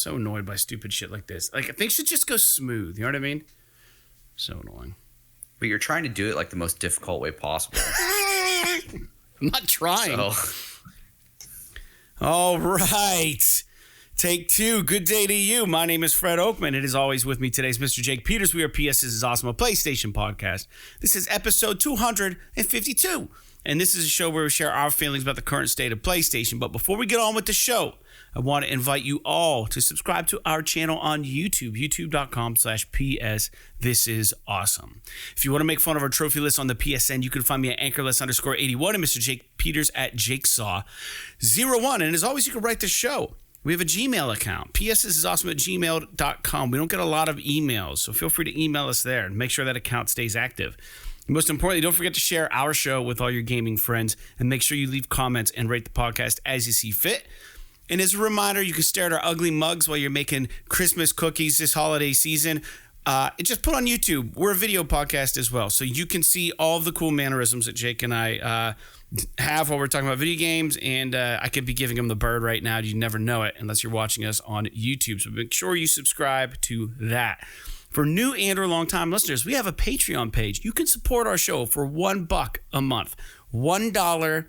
so annoyed by stupid shit like this. Like, things should just go smooth. You know what I mean? So annoying. But you're trying to do it like the most difficult way possible. I'm not trying. So. All right. Take two. Good day to you. My name is Fred Oakman. It is always with me today is Mr. Jake Peters. We are PS This Is Awesome, a PlayStation podcast. This is episode 252. And this is a show where we share our feelings about the current state of PlayStation. But before we get on with the show, I want to invite you all to subscribe to our channel on YouTube, youtube.com/PS This Is Awesome. If you want to make fun of our trophy list on the PSN, you can find me at anchorless_81 and Mr. Jake Peters at Jakesaw01. And as always, you can write the show. We have a Gmail account, psthisisawesome@gmail.com. We don't get a lot of emails, so feel free to email us there and make sure that account stays active. Most importantly, don't forget to share our show with all your gaming friends and make sure you leave comments and rate the podcast as you see fit. And as a reminder, you can stare at our ugly mugs while you're making Christmas cookies this holiday season. And just put on YouTube. We're a video podcast as well, so you can see all of the cool mannerisms that Jake and I have while we're talking about video games. And I could be giving him the bird right now. You never know it unless you're watching us on YouTube. So make sure you subscribe to that. For new and or long-time listeners, we have a Patreon page. You can support our show for $1 a month. $1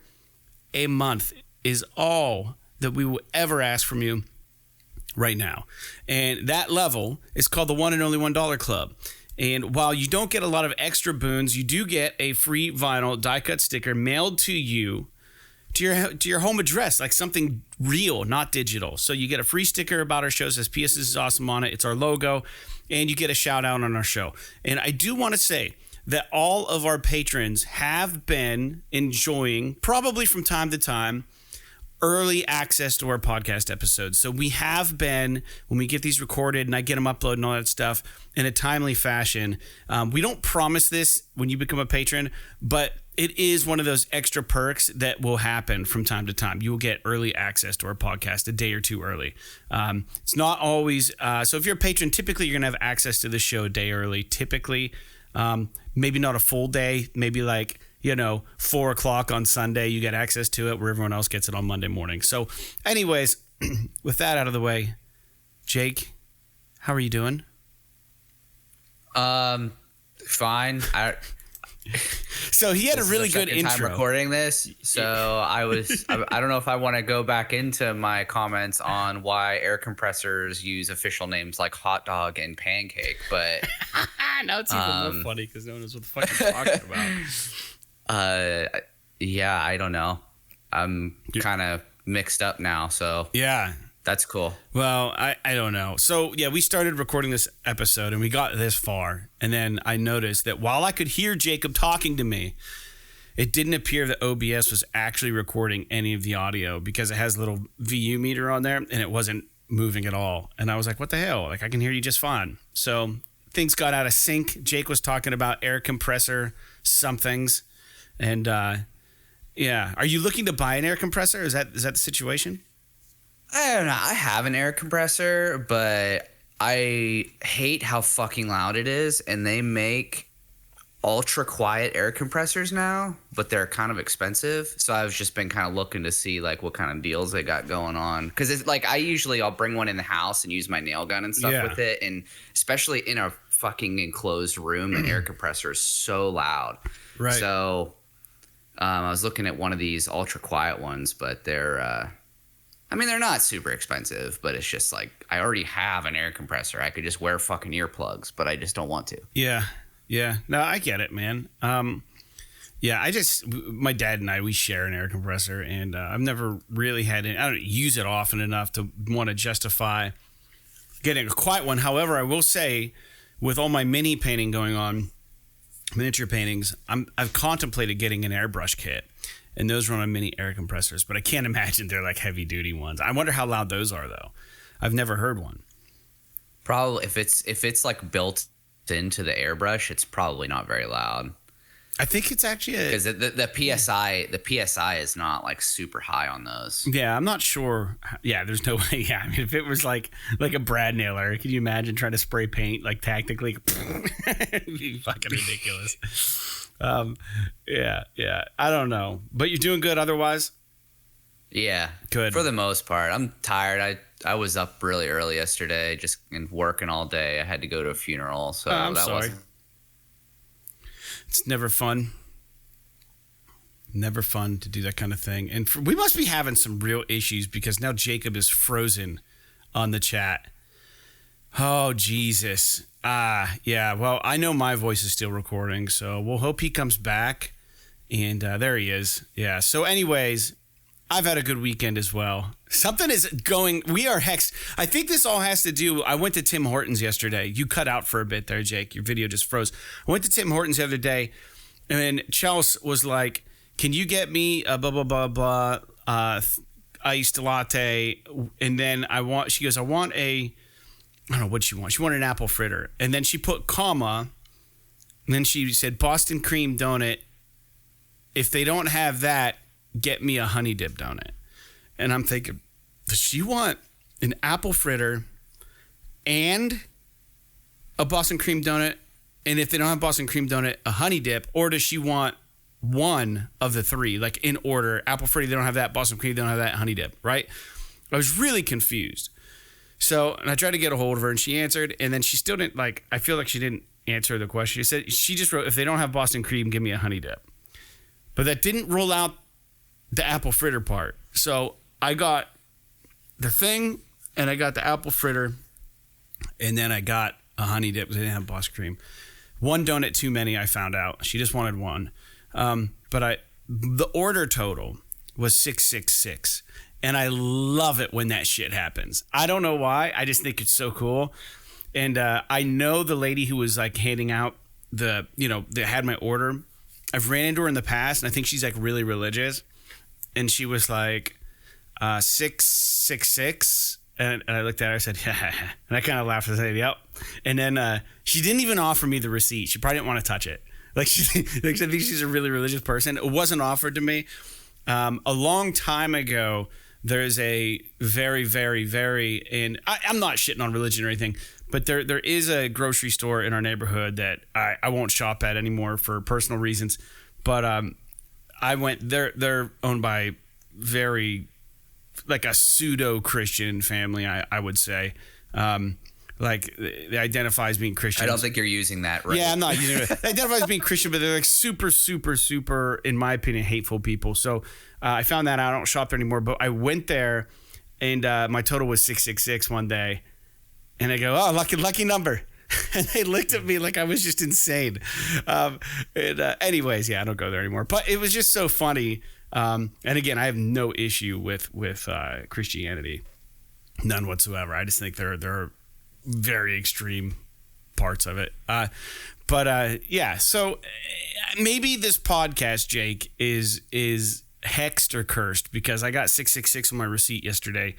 a month is all that we will ever ask from you right now. And that level is called the One and Only $1 Club. And while you don't get a lot of extra boons, you do get a free vinyl die-cut sticker mailed to you to your home address, like something real, not digital. So you get a free sticker about our show that says PS This Is Awesome on it. It's our logo. And you get a shout out on our show. And I do want to say that all of our patrons have been enjoying, probably from time to time, early access to our podcast episodes. So we have been, when we get these recorded and I get them uploaded and all that stuff in a timely fashion, we don't promise this when you become a patron, but it is one of those extra perks that will happen from time to time. You will get early access to our podcast a day or two early. It's not always, so if you're a patron, typically you're going to have access to the show a day early, typically. Maybe not a full day, maybe like, 4 o'clock on Sunday, you get access to it where everyone else gets it on Monday morning. So anyways, with that out of the way, Jake, how are you doing? Fine. So he had a really good intro. Time recording this, so I don't know if I want to go back into my comments on why air compressors use official names like hot dog and pancake, but now it's even more funny because no one knows what the fuck you're talking about. Yeah, I don't know. I'm kind of mixed up now, so yeah. That's cool. Well, I don't know. So, yeah, we started recording this episode and we got this far. And then I noticed that while I could hear Jacob talking to me, it didn't appear that OBS was actually recording any of the audio because it has a little VU meter on there and it wasn't moving at all. And I was like, what the hell? Like, I can hear you just fine. So things got out of sync. Jake was talking about air compressor somethings. And, yeah. Are you looking to buy an air compressor? Is that the situation? I don't know. I have an air compressor, but I hate how fucking loud it is. And they make ultra quiet air compressors now, but they're kind of expensive. So I've just been kind of looking to see like what kind of deals they got going on. Because it's like I'll bring one in the house and use my nail gun and stuff with it. And especially in a fucking enclosed room, the air compressor is so loud. Right. So I was looking at one of these ultra quiet ones, but they're not super expensive, but it's just like I already have an air compressor. I could just wear fucking earplugs, but I just don't want to. Yeah. No, I get it, man. My dad and I, we share an air compressor, and I've never really had it. I don't use it often enough to want to justify getting a quiet one. However, I will say, with all my mini painting going on, miniature paintings, I've contemplated getting an airbrush kit. And those run on mini air compressors, but I can't imagine they're like heavy duty ones. I wonder how loud those are though. I've never heard one. Probably if it's like built into the airbrush, it's probably not very loud. I think it's actually because the PSI is not like super high on those. Yeah, I'm not sure. Yeah, there's no way. Yeah, I mean, if it was like a Brad nailer, can you imagine trying to spray paint like tactically? It'd be fucking ridiculous. Yeah. I don't know, but you're doing good otherwise. Yeah, good for the most part. I'm tired. I was up really early yesterday, just and working all day. I had to go to a funeral, so I'm that sorry. wasn't. It's never fun. Never fun to do that kind of thing. And we must be having some real issues because now Jacob is frozen on the chat. Oh, Jesus. Yeah. Well, I know my voice is still recording, so we'll hope he comes back. And there he is. Yeah. So anyways, I've had a good weekend as well. Something is going. We are hexed. I think this all has to do. I went to Tim Hortons yesterday. You cut out for a bit there, Jake. Your video just froze. I went to Tim Hortons the other day, and then Chelsea was like, "Can you get me a blah blah blah blah iced latte?" And then she goes, "I want a." I don't know what she wants. She wanted an apple fritter, and then she put comma, and then she said Boston cream donut. If they don't have that, get me a honey dip donut. And I'm thinking, does she want an apple fritter and a Boston cream donut? And if they don't have Boston cream donut, a honey dip? Or does she want one of the three, like in order? Apple fritter, they don't have that. Boston cream, they don't have that. Honey dip, right? I was really confused. So, and I tried to get a hold of her, and she answered, and then she still didn't, I feel like she didn't answer the question. She just wrote, if they don't have Boston cream, give me a honey dip. But that didn't roll out the apple fritter part. So I got the thing, and I got the apple fritter, and then I got a honey dip because I didn't have Boston cream. One donut too many, I found out. She just wanted one. But the order total was 666. And I love it when that shit happens. I don't know why. I just think it's so cool. And I know the lady who was like handing out that had my order. I've ran into her in the past, and I think she's like really religious. And she was like 666. And I looked at her, I said, yeah. And I kind of laughed and said, yep. And then she didn't even offer me the receipt. She probably didn't want to touch it. I think she's a really religious person. It wasn't offered to me. A long time ago, there's a very, very, very, and I'm not shitting on religion or anything, but there is a grocery store in our neighborhood that I won't shop at anymore for personal reasons. But I went, they're owned by very, like a pseudo-Christian family, I would say. Like, they identify as being Christian. I don't think you're using that right. Yeah, I'm not using it. They identify as being Christian, but they're like super, super, super, in my opinion, hateful people. So I found that out. I don't shop there anymore, but I went there, and my total was 666 one day. And I go, oh, lucky number. And they looked at me like I was just insane. Anyways, yeah, I don't go there anymore. But it was just so funny. And again, I have no issue with Christianity. None whatsoever. I just think they're very extreme parts of it. Yeah, so maybe this podcast, Jake, is hexed or cursed because I got 666 on my receipt yesterday.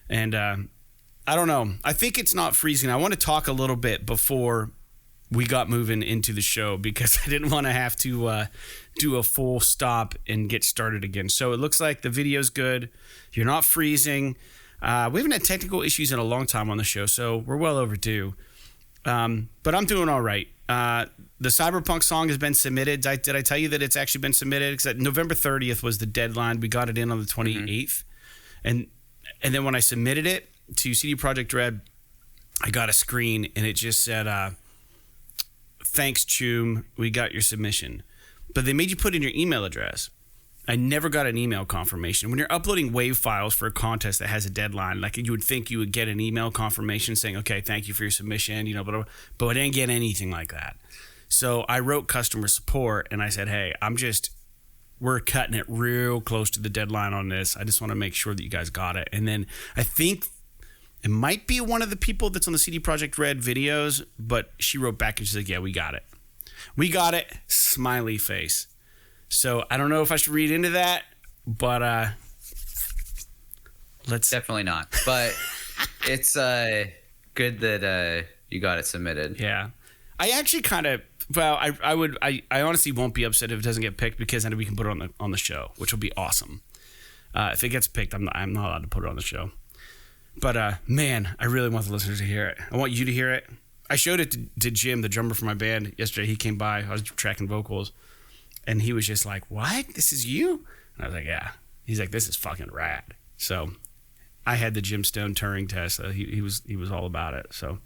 And I don't know. I think it's not freezing. I want to talk a little bit before we got moving into the show because I didn't want to have to do a full stop and get started again. So it looks like the video's good. You're not freezing. We haven't had technical issues in a long time on the show, so we're well overdue. But I'm doing all right. The Cyberpunk song has been submitted. Did I tell you that it's actually been submitted? Because November 30th was the deadline. We got it in on the 28th. Mm-hmm. And then when I submitted it to CD Projekt Red, I got a screen, and it just said, thanks, Choom, we got your submission. But they made you put in your email address. I never got an email confirmation. When you're uploading WAV files for a contest that has a deadline, like you would think you would get an email confirmation saying, okay, thank you for your submission, but I didn't get anything like that. So I wrote customer support and I said, hey, we're cutting it real close to the deadline on this. I just want to make sure that you guys got it. And then I think it might be one of the people that's on the CD Projekt Red videos, but she wrote back and she's like, yeah, we got it. We got it. Smiley face. So I don't know if I should read into that, but let's definitely not. But it's good that you got it submitted. Yeah, I actually kind of I honestly won't be upset if it doesn't get picked because then we can put it on the show, which will be awesome. If it gets picked, I'm not allowed to put it on the show. But man, I really want the listeners to hear it. I want you to hear it. I showed it to Jim, the drummer for my band, yesterday. He came by. I was tracking vocals. And he was just like, what? This is you? And I was like, yeah. He's like, this is fucking rad. So I had the Gemstone Turing test. He was all about it. So,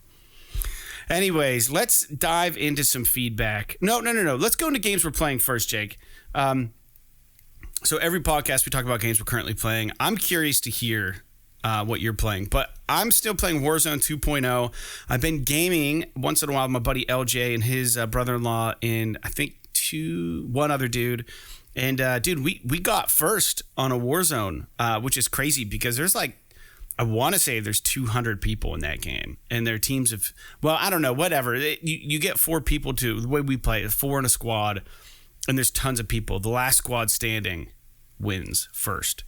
anyways, let's dive into some feedback. No. Let's go into games we're playing first, Jake. So every podcast we talk about games we're currently playing. I'm curious to hear what you're playing, but I'm still playing Warzone 2.0. I've been gaming once in a while with my buddy LJ and his brother-in-law and I think one other dude. And dude, we got first on a Warzone, which is crazy because there's like, I want to say there's 200 people in that game, and their teams of, well, I don't know, whatever. You get 4 people to the way we play, 4 in a squad, and there's tons of people. The last squad standing wins first,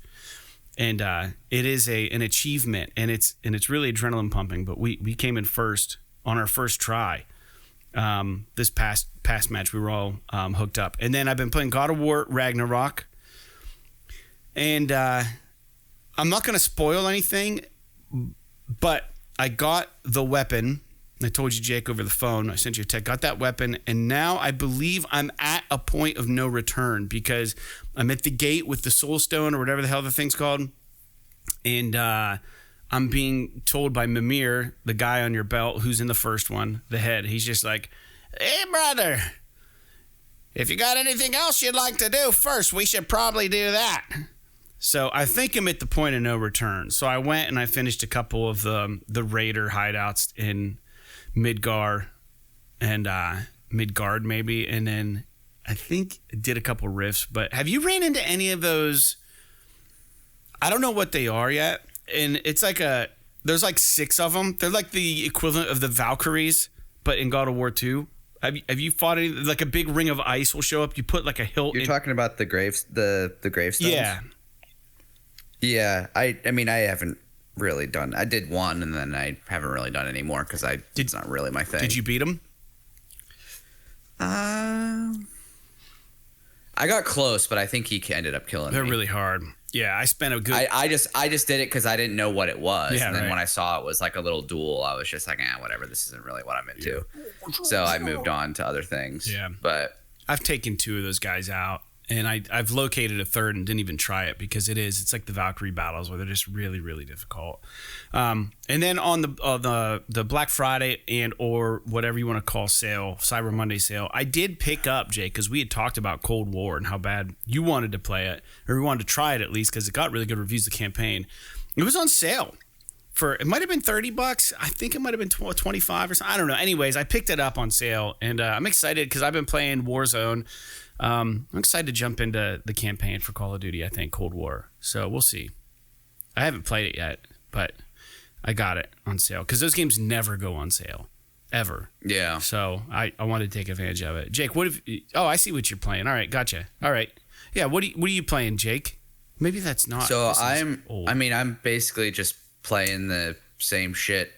and it is an achievement, and it's really adrenaline pumping. But we came in first on our first try. This past match, we were all hooked up, and then I've been playing God of War Ragnarok, and I'm not going to spoil anything, but I got the weapon. I told you, Jake, over the phone. I sent you a text. Got that weapon, and now I believe I'm at a point of no return because I'm at the gate with the Soul Stone or whatever the hell the thing's called, and I'm being told by Mimir, the guy on your belt who's in the first one, the head. He's just like, "Hey, brother, if you got anything else you'd like to do first, we should probably do that." So I think I'm at the point of no return. So I went and I finished a couple of the Raider hideouts in Midgard and Midgard maybe, and then I think I did a couple rifts. But have you ran into any of those? I don't know what they are yet, and it's like there's like 6 of them. They're like the equivalent of the Valkyries, but in God of War 2. Have you fought any? Like a big ring of ice will show up. You put like a hilt. You're talking about the gravestones. Yeah. Yeah, I mean, I haven't really done. I did one, and then I haven't really done any more because it's not really my thing. Did you beat him? I got close, but I think he ended up killing me. They're really hard. Yeah, I spent a good. I just did it because I didn't know what it was, Yeah, and then right. when I saw it was like a little duel, I was just like, whatever. This isn't really what I'm into. So I moved on to other things. Yeah, but I've taken 2 of those guys out. And I've located a third and didn't even try it because it's like the Valkyrie battles where they're just really, really difficult. And then on the Black Friday and or whatever you want to call sale, Cyber Monday sale, I did pick up, Jake, because we had talked about Cold War and how bad you wanted to play it, or we wanted to try it at least because it got really good reviews, the campaign. It was on sale. It might have been $30. I think it might have been 25 or something. I don't know. Anyways, I picked it up on sale, and I'm excited because I've been playing Warzone. I'm excited to jump into the campaign for Call of Duty, I think, Cold War. So we'll see. I haven't played it yet, but I got it on sale because those games never go on sale, ever. yeah, So I wanted to take advantage of it. Jake, I see what you're playing. All right, gotcha. All right. Yeah, what are you playing, Jake? Maybe that's not. So old. I'm basically just playing the same shit.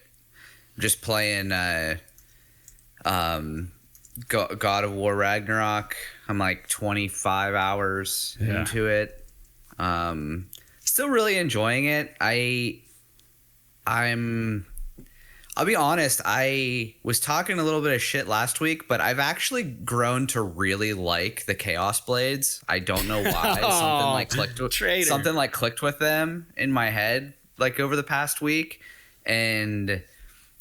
Just playing God of War Ragnarok. I'm like 25 hours into it. Still really enjoying it. I'll be honest, I was talking a little bit of shit last week, but I've actually grown to really like the Chaos Blades. I don't know why. Something like clicked with them in my head like over the past week. And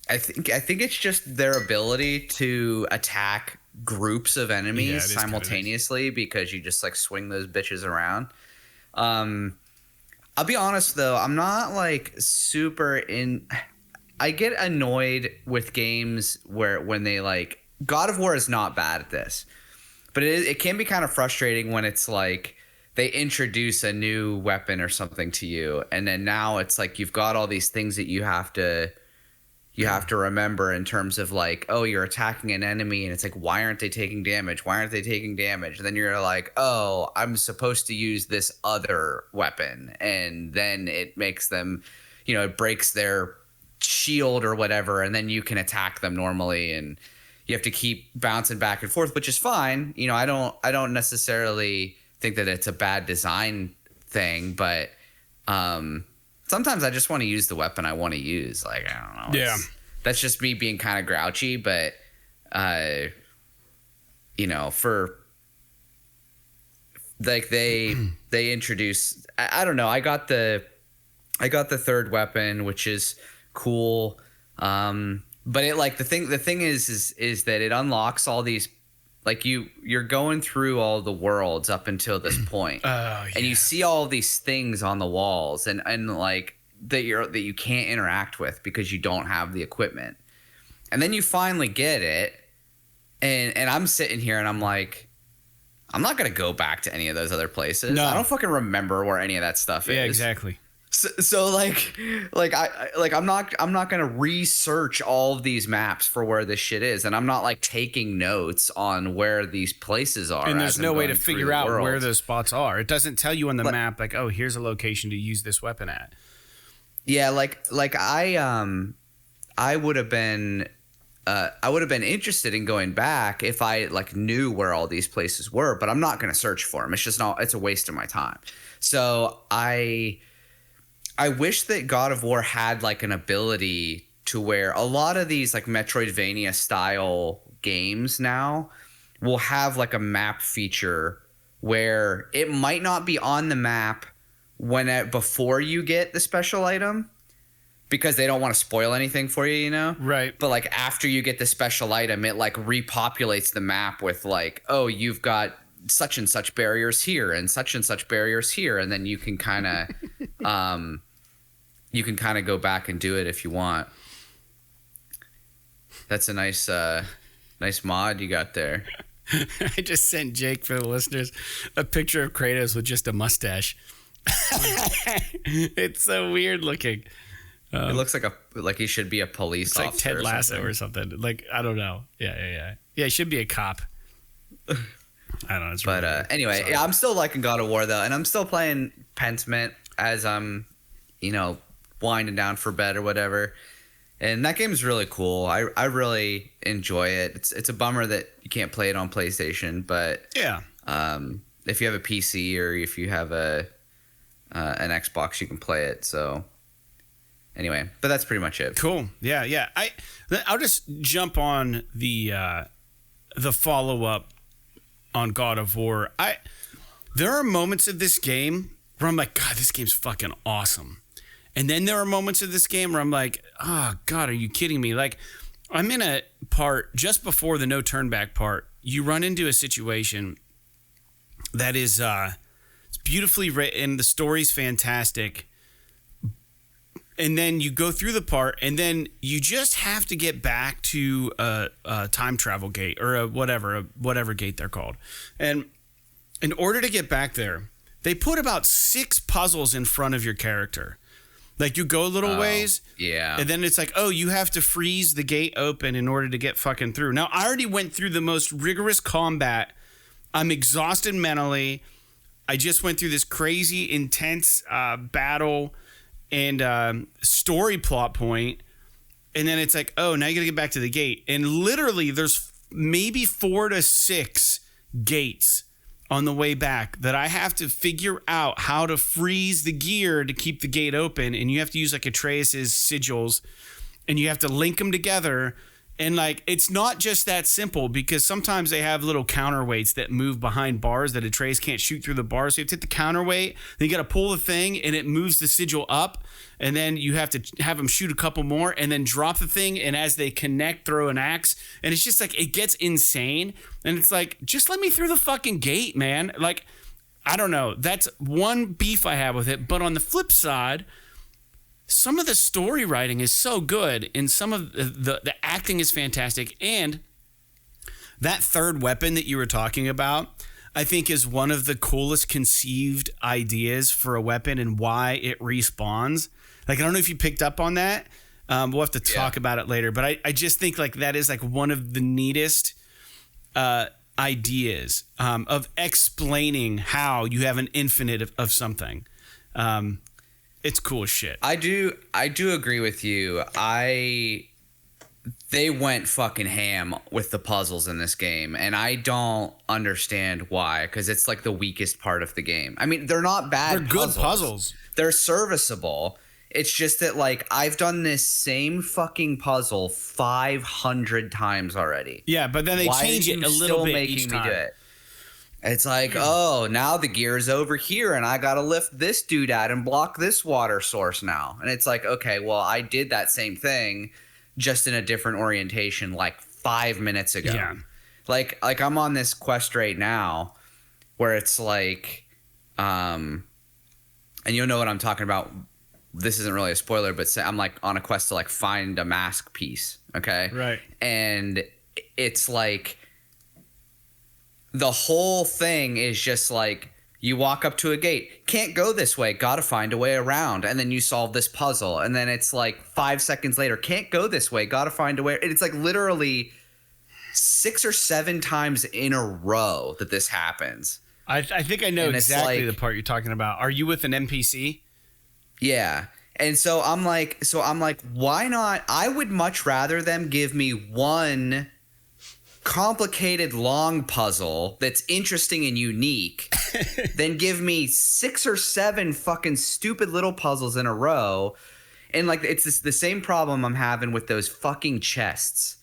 I think it's just their ability to attack groups of enemies simultaneously because you just like swing those bitches around. I'll be honest though, I'm not like super in. I get annoyed with games when they like God of War is not bad at this, but it can be kind of frustrating when it's like they introduce a new weapon or something to you, and then now it's like you've got all these things that you have to remember in terms of like, oh, you're attacking an enemy and it's like, why aren't they taking damage? Why aren't they taking damage? And then you're like, oh, I'm supposed to use this other weapon. And then it makes them, it breaks their shield or whatever. And then you can attack them normally. And you have to keep bouncing back and forth, which is fine. I don't necessarily think that it's a bad design thing, but sometimes I just want to use the weapon I want to use. Like, I don't know. Yeah. That's just me being kind of grouchy, but, for like they introduce, I don't know. I got the I got the third weapon, which is cool. But it like the thing is that it unlocks all these, like you're going through all the worlds up until this point. And you see all these things on the walls and like that you can't interact with because you don't have the equipment. And then you finally get it. And I'm sitting here and I'm like, I'm not going to go back to any of those other places. No. I don't fucking remember where any of that stuff is. Yeah, exactly. So I'm not gonna research all of these maps for where this shit is, and I'm not like taking notes on where these places are. And there's no way to figure out where those spots are. It doesn't tell you on the map like, oh, here's a location to use this weapon at. Yeah, like I would have been interested in going back if I like knew where all these places were, but I'm not gonna search for them. It's just not. It's a waste of my time. So I wish that God of War had like an ability to where a lot of these like Metroidvania style games now will have like a map feature where it might not be on the map before you get the special item because they don't want to spoil anything for you, you know? Right. But like after you get the special item, it like repopulates the map with like, oh, you've got such and such barriers here and such barriers here, and then you can kind of go back and do it if you want. That's a nice mod you got there. I just sent Jake, for the listeners, a picture of Kratos with just a mustache. It's so weird looking. It looks like he should be a police officer. It's like Ted Lasso or something. Like, I don't know. Yeah. Yeah, he should be a cop. I don't know. It's but really anyway, yeah, I'm still liking God of War though, and I'm still playing Pentiment as I'm, winding down for bed or whatever. And that game is really cool. I really enjoy it. It's a bummer that you can't play it on PlayStation, but yeah. If you have a PC or if you have an Xbox, you can play it. So anyway, but that's pretty much it. Cool. Yeah. I'll just jump on the follow up on God of War. There are moments of this game where I'm like, God, this game's fucking awesome. And then there are moments of this game where I'm like, oh, God, are you kidding me? Like, I'm in a part just before the no turn back part. You run into a situation that is it's beautifully written. The story's fantastic. And then you go through the part, and then you just have to get back to a time travel gate or whatever gate they're called. And in order to get back there, they put about 6 puzzles in front of your character. Like, you go a little ways, yeah, and then it's like, oh, you have to freeze the gate open in order to get fucking through. Now, I already went through the most rigorous combat. I'm exhausted mentally. I just went through this crazy, intense battle and story plot point, and then it's like, oh, now you gotta get back to the gate. And literally, there's maybe 4 to 6 gates on the way back that I have to figure out how to freeze the gear to keep the gate open. And you have to use like Atreus's sigils, and you have to link them together. And like, it's not just that simple, because sometimes they have little counterweights that move behind bars that Atreus can't shoot through the bars. So you have to hit the counterweight, then you got to pull the thing, and it moves the sigil up. And then you have to have them shoot a couple more and then drop the thing. And as they connect, throw an axe. And it's just like, it gets insane. And it's like, just let me through the fucking gate, man. Like, I don't know. That's one beef I have with it. But on the flip side, some of the story writing is so good, and some of the acting is fantastic. And that third weapon that you were talking about, I think, is one of the coolest conceived ideas for a weapon and why it respawns. Like, I don't know if you picked up on that. We'll have to talk about it later. But I just think like that is like one of the neatest ideas of explaining how you have an infinite of something. It's cool as shit. I do agree with you. They went fucking ham with the puzzles in this game, and I don't understand why, because it's like the weakest part of the game. I mean, they're not bad. They're good puzzles. They're serviceable. It's just that, like, I've done this same fucking puzzle 500 times already. Yeah, but then they change it a little bit each time. Do it? It's like, oh, now the gear is over here and I got to lift this doodad and block this water source now. And it's like, okay, well, I did that same thing just in a different orientation like 5 minutes ago. Yeah. Like I'm on this quest right now where it's like, and you'll know what I'm talking about. This isn't really a spoiler, but I'm like on a quest to like find a mask piece. Okay. Right. And it's like, the whole thing is just like you walk up to a gate, can't go this way, gotta find a way around, and then you solve this puzzle, and then it's like 5 seconds later, can't go this way, gotta find a way. It's like literally 6 or 7 times in a row that this happens. I think I know exactly the part you're talking about. Are you with an NPC? Yeah. And so I'm like, why not? I would much rather them give me one complicated long puzzle that's interesting and unique than give me 6 or 7 fucking stupid little puzzles in a row. And like it's the same problem I'm having with those fucking chests,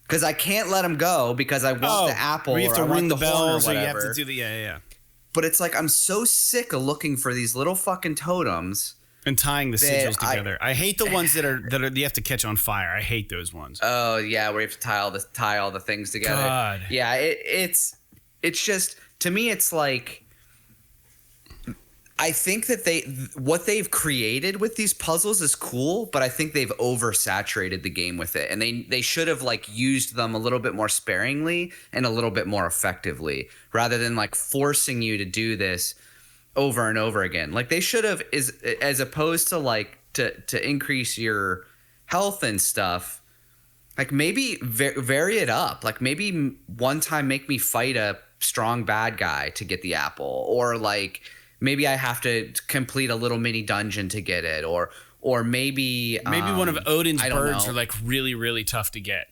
because I can't let them go because I want the apple, or you have to or I ring want the the horn bells, or or you whatever. have to do the yeah. But it's like I'm so sick of looking for these little fucking totems and tying the sigils together. I hate the ones that are you have to catch on fire. I hate those ones. Oh yeah, where you have to tie all the things together. God. Yeah, it's just, to me it's like, I think that what they've created with these puzzles is cool, but I think they've oversaturated the game with it, and they should have like used them a little bit more sparingly and a little bit more effectively, rather than like forcing you to do this over and over again. Like they should have, as opposed to like to increase your health and stuff, like maybe vary it up. Like maybe one time make me fight a strong bad guy to get the apple, or like maybe I have to complete a little mini dungeon to get it, or maybe one of Odin's birds know. are like really, really tough to get.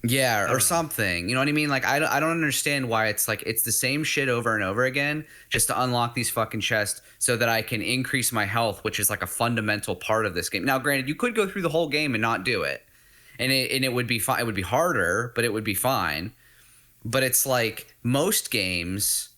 Yeah, or something. You know what I mean? Like I don't understand why it's like it's the same shit over and over again just to unlock these fucking chests so that I can increase my health, which is like a fundamental part of this game. Now, granted, you could go through the whole game and not do it, and it would be fine. It would be harder, but it would be fine. But it's like most games,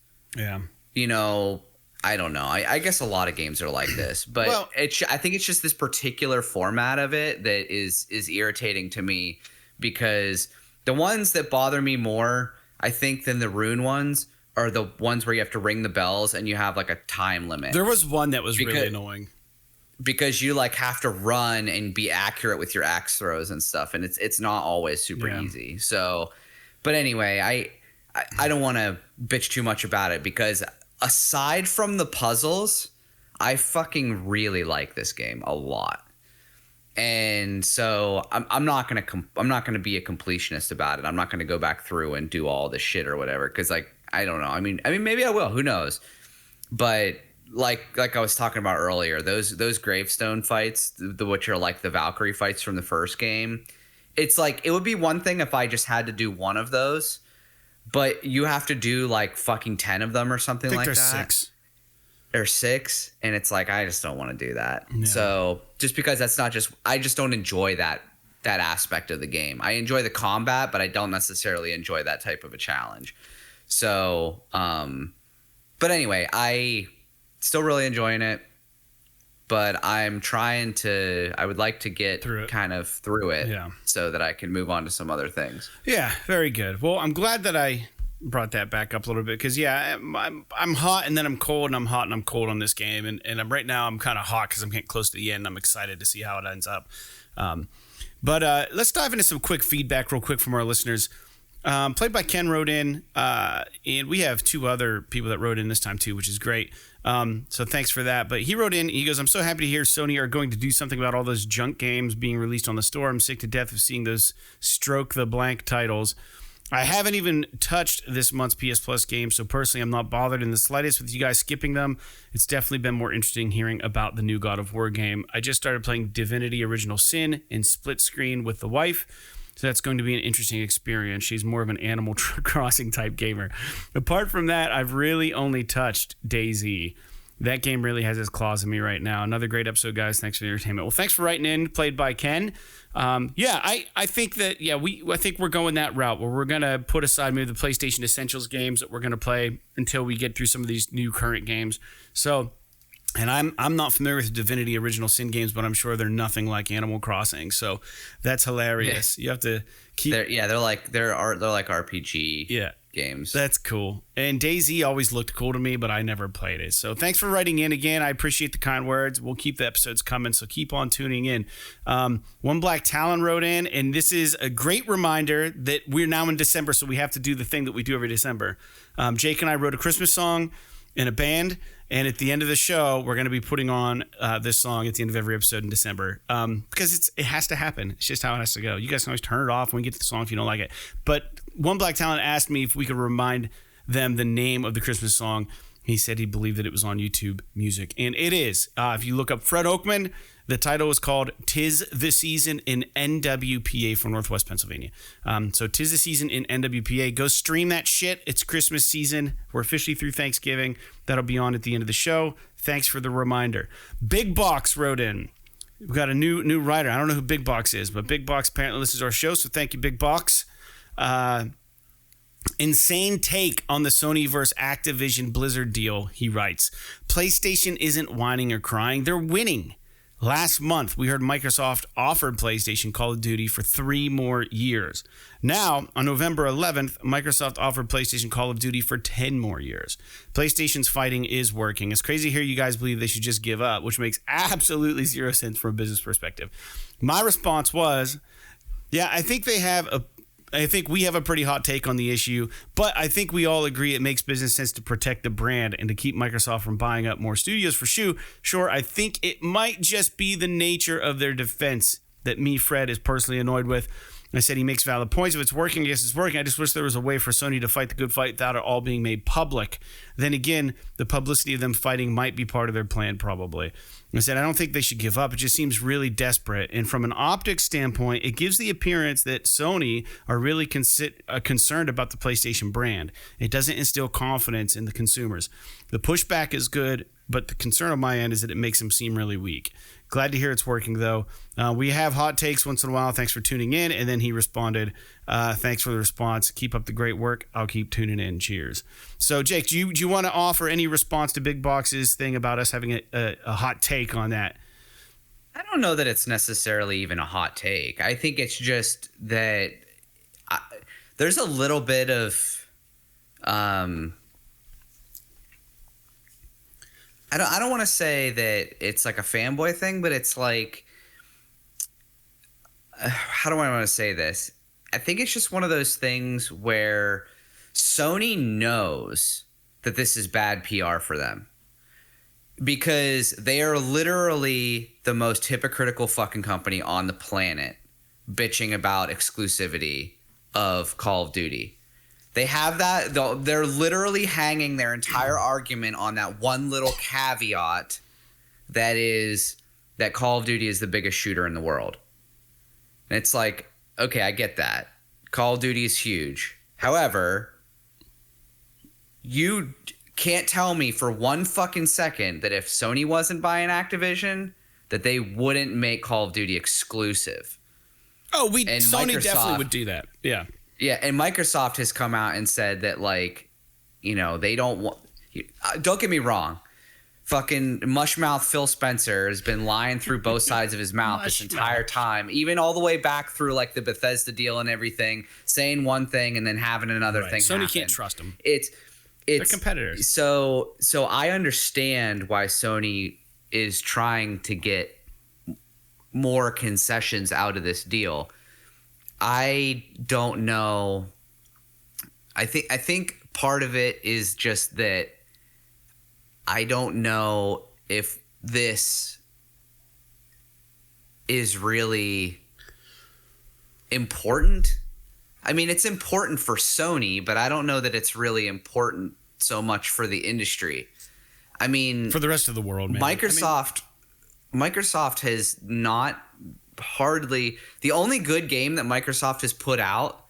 you know, I don't know. I guess a lot of games are like this, but well, I think it's just this particular format of it that is irritating to me. Because the ones that bother me more, I think, than the rune ones are the ones where you have to ring the bells and you have like a time limit. There was one that was really annoying. Because you like have to run and be accurate with your axe throws and stuff, and it's not always super easy. So, but anyway, I don't want to bitch too much about it, because aside from the puzzles, I fucking really like this game a lot. And so I'm not gonna be a completionist about it. I'm not gonna go back through and do all this shit or whatever, because like I don't know. I mean maybe I will. Who knows? But like I was talking about earlier, those gravestone fights, which are like the Valkyrie fights from the first game. It's like it would be one thing if I just had to do one of those, but you have to do like fucking 10 of them or something like that. There's 6. Or 6, and it's like I just don't want to do that. Yeah. So just because that's not just, I just don't enjoy that aspect of the game. I enjoy the combat, but I don't necessarily enjoy that type of a challenge. So, but anyway, I still really enjoying it, but I'm trying to, I would like to get kind of through it, so that I can move on to some other things. Yeah, very good. Well, I'm glad that I brought that back up a little bit, because I'm hot and then I'm cold, and I'm hot and I'm cold on this game, and right now I'm kind of hot because I'm getting close to the end. I'm excited to see how it ends up. But let's dive into some quick feedback real quick from our listeners. Played by Ken wrote in, and we have 2 other people that wrote in this time too, which is great. So thanks for that. But he wrote in, he goes, "I'm so happy to hear Sony are going to do something about all those junk games being released on the store. I'm sick to death of seeing those stroke the blank titles. I haven't even touched this month's PS Plus games, so personally I'm not bothered in the slightest with you guys skipping them. It's definitely been more interesting hearing about the new God of War game. I just started playing Divinity Original Sin in split screen with the wife, so that's going to be an interesting experience. She's more of an Animal Crossing type gamer. Apart from that, I've really only touched DayZ. That game really has its claws in me right now. Another great episode, guys. Thanks for the entertainment. Well, thanks for writing in. Played by Ken. I think that I think we're going that route where we're gonna put aside maybe the PlayStation Essentials games that we're gonna play until we get through some of these new current games. So. And I'm not familiar with Divinity Original Sin games, but I'm sure they're nothing like Animal Crossing. So that's hilarious. You have to keep. They're like RPG games. That's cool. And DayZ always looked cool to me, but I never played it. So thanks for writing in again. I appreciate the kind words. We'll keep the episodes coming, so keep on tuning in. One Black Talon wrote in, and this is a great reminder that we're now in December, so we have to do the thing that we do every December. Jake and I wrote a Christmas song in a band. And at the end of the show, we're going to be putting on this song at the end of every episode in December because it has to happen. It's just how it has to go. You guys can always turn it off when we get to the song if you don't like it. But One Black Talent asked me if we could remind them the name of the Christmas song. He said he believed that it was on YouTube Music. And it is. If you look up Fred Oakman, the title is called "'Tis the Season in NWPA" from Northwest Pennsylvania. So "'Tis the Season in NWPA." Go stream that shit. It's Christmas season. We're officially through Thanksgiving. That'll be on at the end of the show. Thanks for the reminder. Big Box wrote in. We've got a new writer. I don't know who Big Box is, but Big Box apparently listens to our show, so thank you, Big Box. Insane take on the Sony versus Activision Blizzard deal, he writes. PlayStation isn't whining or crying. They're winning. Last month, we heard Microsoft offered PlayStation Call of Duty for 3 more years. Now, on November 11th, Microsoft offered PlayStation Call of Duty for 10 more years. PlayStation's fighting is working. It's crazy to hear you guys believe they should just give up, which makes absolutely zero sense from a business perspective. My response was, yeah, I think we have a pretty hot take on the issue, but I think we all agree it makes business sense to protect the brand and to keep Microsoft from buying up more studios for sure. I think it might just be the nature of their defense that me, Fred, is personally annoyed with. I said he makes valid points. If it's working, I guess it's working. I just wish there was a way for Sony to fight the good fight without it all being made public. Then again, the publicity of them fighting might be part of their plan, probably. I said, I don't think they should give up. It just seems really desperate. And from an optics standpoint, it gives the appearance that Sony are really concerned about the PlayStation brand. It doesn't instill confidence in the consumers. The pushback is good, but the concern on my end is that it makes them seem really weak. Glad to hear it's working, though. We have hot takes once in a while. Thanks for tuning in. And then he responded, thanks for the response. Keep up the great work. I'll keep tuning in. Cheers. So, Jake, do you want to offer any response to Big Box's thing about us having a hot take on that? I don't know that it's necessarily even a hot take. I think it's just that there's a little bit of I don't want to say that it's like a fanboy thing, but it's like, how do I want to say this? I think it's just one of those things where Sony knows that this is bad PR for them because they are literally the most hypocritical fucking company on the planet bitching about exclusivity of Call of Duty. They have that. They're literally hanging their entire argument on that one little caveat that is that Call of Duty is the biggest shooter in the world. And it's like, okay, I get that. Call of Duty is huge. However, you can't tell me for one fucking second that if Sony wasn't buying Activision, that they wouldn't make Call of Duty exclusive. Oh, Sony definitely would do that. Yeah. Yeah, and Microsoft has come out and said that, like, you know, they don't want... Don't get me wrong. Fucking mushmouth Phil Spencer has been lying through both sides of his mouth this entire time, even all the way back through, like, the Bethesda deal and everything, saying one thing and then having another thing happen. Sony can't trust them. They're competitors. So I understand why Sony is trying to get more concessions out of this deal. I don't know. I think part of it is just that I don't know if this is really important. I mean, it's important for Sony, but I don't know that it's really important so much for the industry. I mean, for the rest of the world, maybe. Microsoft has not hardly the only good game that Microsoft has put out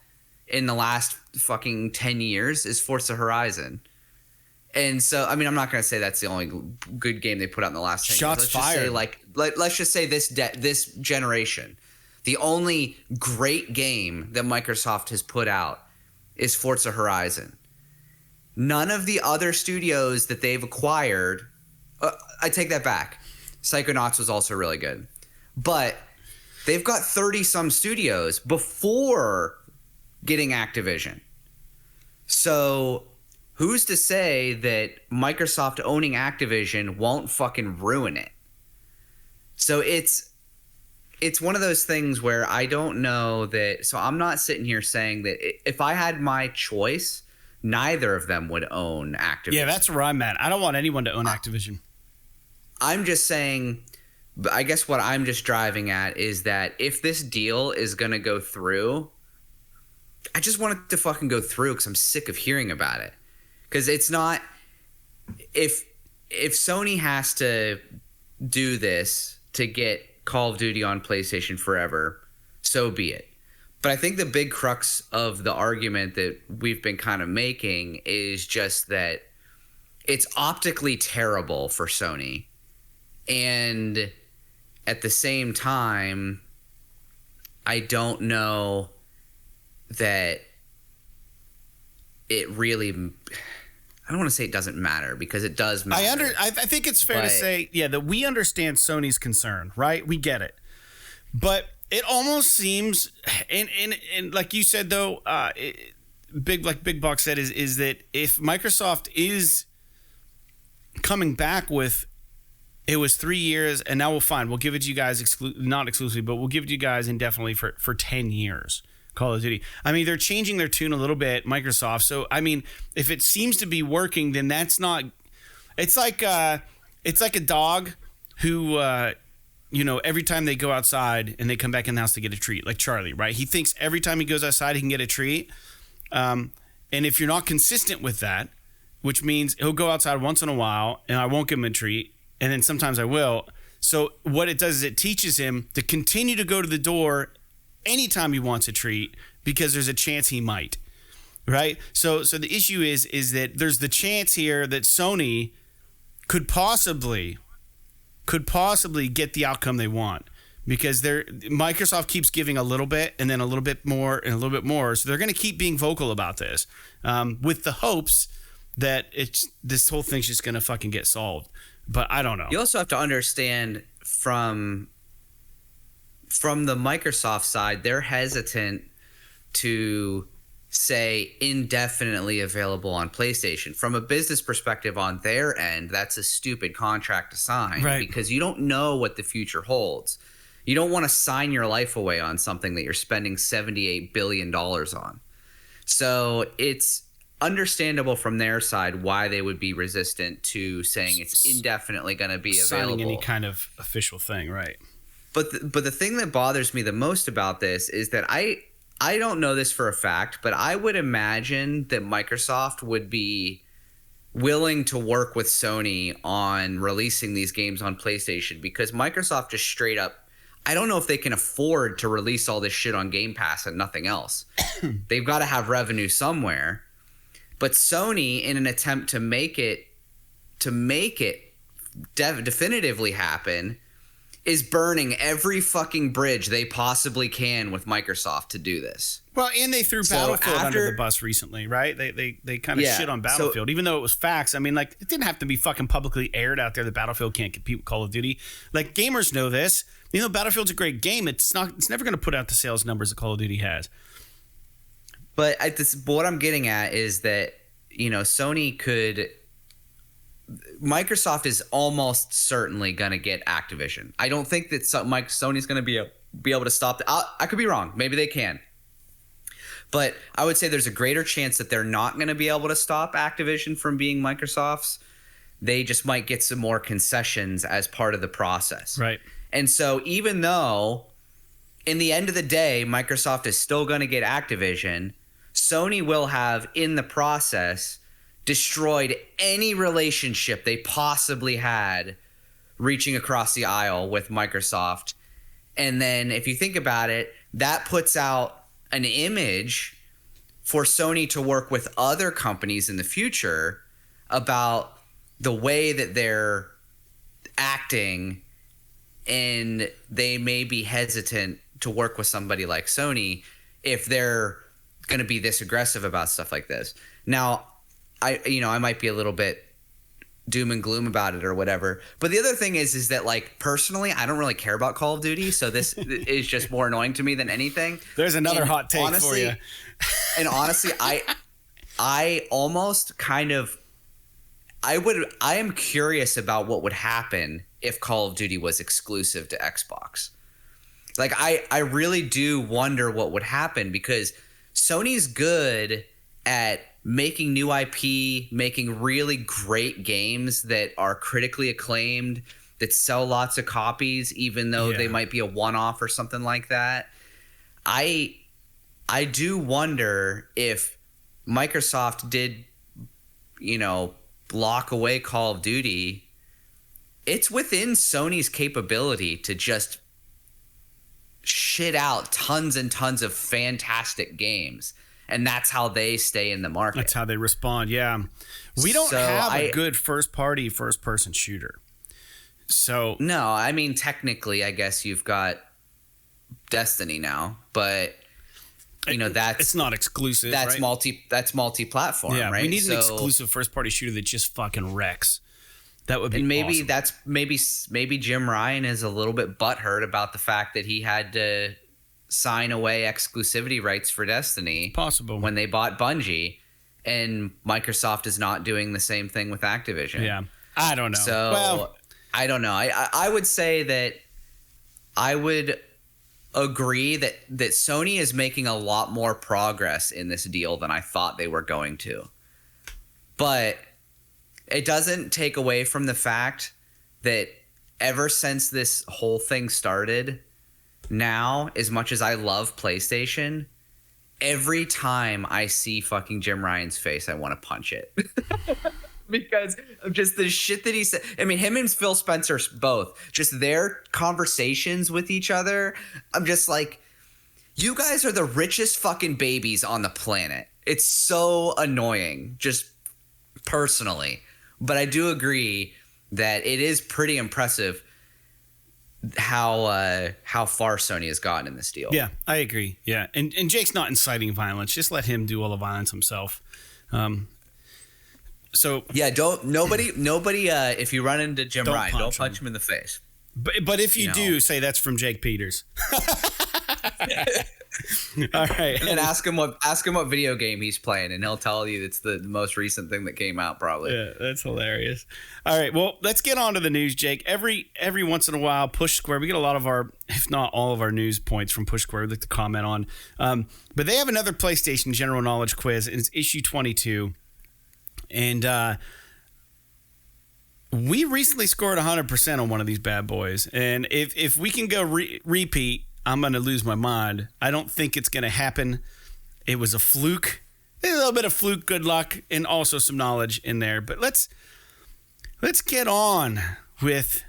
in the last fucking 10 years is Forza Horizon. And so, I mean, I'm not going to say that's the only good game they put out in the last 10 Shots years. fired. Let's just say this generation, the only great game that Microsoft has put out is Forza Horizon. None of the other studios that they've acquired, I take that back. Psychonauts was also really good. But they've got 30-some studios before getting Activision. So who's to say that Microsoft owning Activision won't fucking ruin it? So it's one of those things where I don't know that. So I'm not sitting here saying that if I had my choice, neither of them would own Activision. Yeah, that's where I'm at. I don't want anyone to own Activision. I'm just saying, I guess what I'm just driving at is that if this deal is going to go through, I just want it to fucking go through because I'm sick of hearing about it. Because it's not, if Sony has to do this to get Call of Duty on PlayStation forever, so be it. But I think the big crux of the argument that we've been kind of making is just that it's optically terrible for Sony. And at the same time, I don't know that it really, I don't want to say it doesn't matter because it does matter. I think it's fair to say, that we understand Sony's concern, right? We get it. But it almost seems, and like you said, though, Big Buck said, is that if Microsoft is coming back with, it was 3 years, and now we'll give it to you guys, not exclusively, but we'll give it to you guys indefinitely for 10 years, Call of Duty. I mean, they're changing their tune a little bit, Microsoft. So, I mean, if it seems to be working, then that's not, it's like a dog who, every time they go outside and they come back in the house to get a treat, like Charlie, right? He thinks every time he goes outside, he can get a treat. And if you're not consistent with that, which means he'll go outside once in a while and I won't give him a treat, and then sometimes I will. So what it does is it teaches him to continue to go to the door anytime he wants a treat because there's a chance he might, right? So the issue is that there's the chance here that Sony could possibly get the outcome they want because Microsoft keeps giving a little bit and then a little bit more and a little bit more. So they're going to keep being vocal about this with the hopes that this whole thing's just going to fucking get solved. But I don't know. You also have to understand from the Microsoft side, they're hesitant to say indefinitely available on PlayStation. From a business perspective on their end, that's a stupid contract to sign, right? Because you don't know what the future holds. You don't want to sign your life away on something that you're spending $78 billion on. So it's understandable from their side why they would be resistant to saying it's indefinitely going to be available. Signing any kind of official thing, right? But the thing that bothers me the most about this is that I don't know this for a fact, but I would imagine that Microsoft would be willing to work with Sony on releasing these games on PlayStation because Microsoft just straight up, I don't know if they can afford to release all this shit on Game Pass and nothing else. They've got to have revenue somewhere. But Sony, in an attempt to make it definitively happen, is burning every fucking bridge they possibly can with Microsoft to do this. Well, and they threw Battlefield under the bus recently, right? They kind of shit on Battlefield, even though it was facts. I mean, like, it didn't have to be fucking publicly aired out there that Battlefield can't compete with Call of Duty. Like, gamers know this. Battlefield's a great game. It's never going to put out the sales numbers that Call of Duty has. But what I'm getting at is that, Microsoft is almost certainly going to get Activision. I don't think that Sony's going to be able to stop that. I could be wrong. Maybe they can. But I would say there's a greater chance that they're not going to be able to stop Activision from being Microsoft's. They just might get some more concessions as part of the process. Right. And so even though in the end of the day, Microsoft is still going to get Activision, Sony will have in the process destroyed any relationship they possibly had reaching across the aisle with Microsoft. And then if you think about it, that puts out an image for Sony to work with other companies in the future about the way that they're acting, and they may be hesitant to work with somebody like Sony if they're going to be this aggressive about stuff like this. Now, I might be a little bit doom and gloom about it or whatever, but the other thing is that, like, personally, I don't really care about Call of Duty, so this is just more annoying to me than anything. There's another hot take for you. And honestly, I almost kind of I am curious about what would happen if Call of Duty was exclusive to Xbox. Like, I really do wonder what would happen, because Sony's good at making new IP, making really great games that are critically acclaimed, that sell lots of copies, even though they might be a one-off or something like that. I do wonder if Microsoft did, block away Call of Duty. It's within Sony's capability to just shit out tons and tons of fantastic games, and that's how they stay in the market. That's how they respond. Yeah, we don't have a good first-person shooter. So no, I mean, technically, I guess you've got Destiny now, but it's not exclusive. That's right? That's multi-platform. Yeah, right? We need an exclusive first-party shooter that just fucking wrecks. That would be and maybe awesome. That's maybe Jim Ryan is a little bit butthurt about the fact that he had to sign away exclusivity rights for Destiny. Possible. When they bought Bungie, and Microsoft is not doing the same thing with Activision. Yeah, I don't know. So I don't know. I would say that I would agree that Sony is making a lot more progress in this deal than I thought they were going to. But it doesn't take away from the fact that ever since this whole thing started, now, as much as I love PlayStation, every time I see fucking Jim Ryan's face, I want to punch it. Because of just the shit that he said. I mean, him and Phil Spencer both, just their conversations with each other. I'm just like, you guys are the richest fucking babies on the planet. It's so annoying, just personally. But I do agree that it is pretty impressive how far Sony has gotten in this deal. Yeah, I agree. Yeah, and Jake's not inciting violence. Just let him do all the violence himself. So yeah, nobody. If you run into Jim Ryan, don't punch him in the face. But if you do, say that's from Jake Peters. All right, and then ask him what video game he's playing, and he'll tell you it's the most recent thing that came out, probably. Yeah, that's hilarious. All right, well, let's get on to the news, Jake. Every once in a while, Push Square, we get a lot of our, if not all of our news points from Push Square we'd like to comment on. But they have another PlayStation general knowledge quiz, and it's issue 22. And we recently scored 100% on one of these bad boys. And if we can go repeat, I'm going to lose my mind. I don't think it's going to happen. It was a fluke. There's a little bit of fluke, good luck, and also some knowledge in there. But let's get on with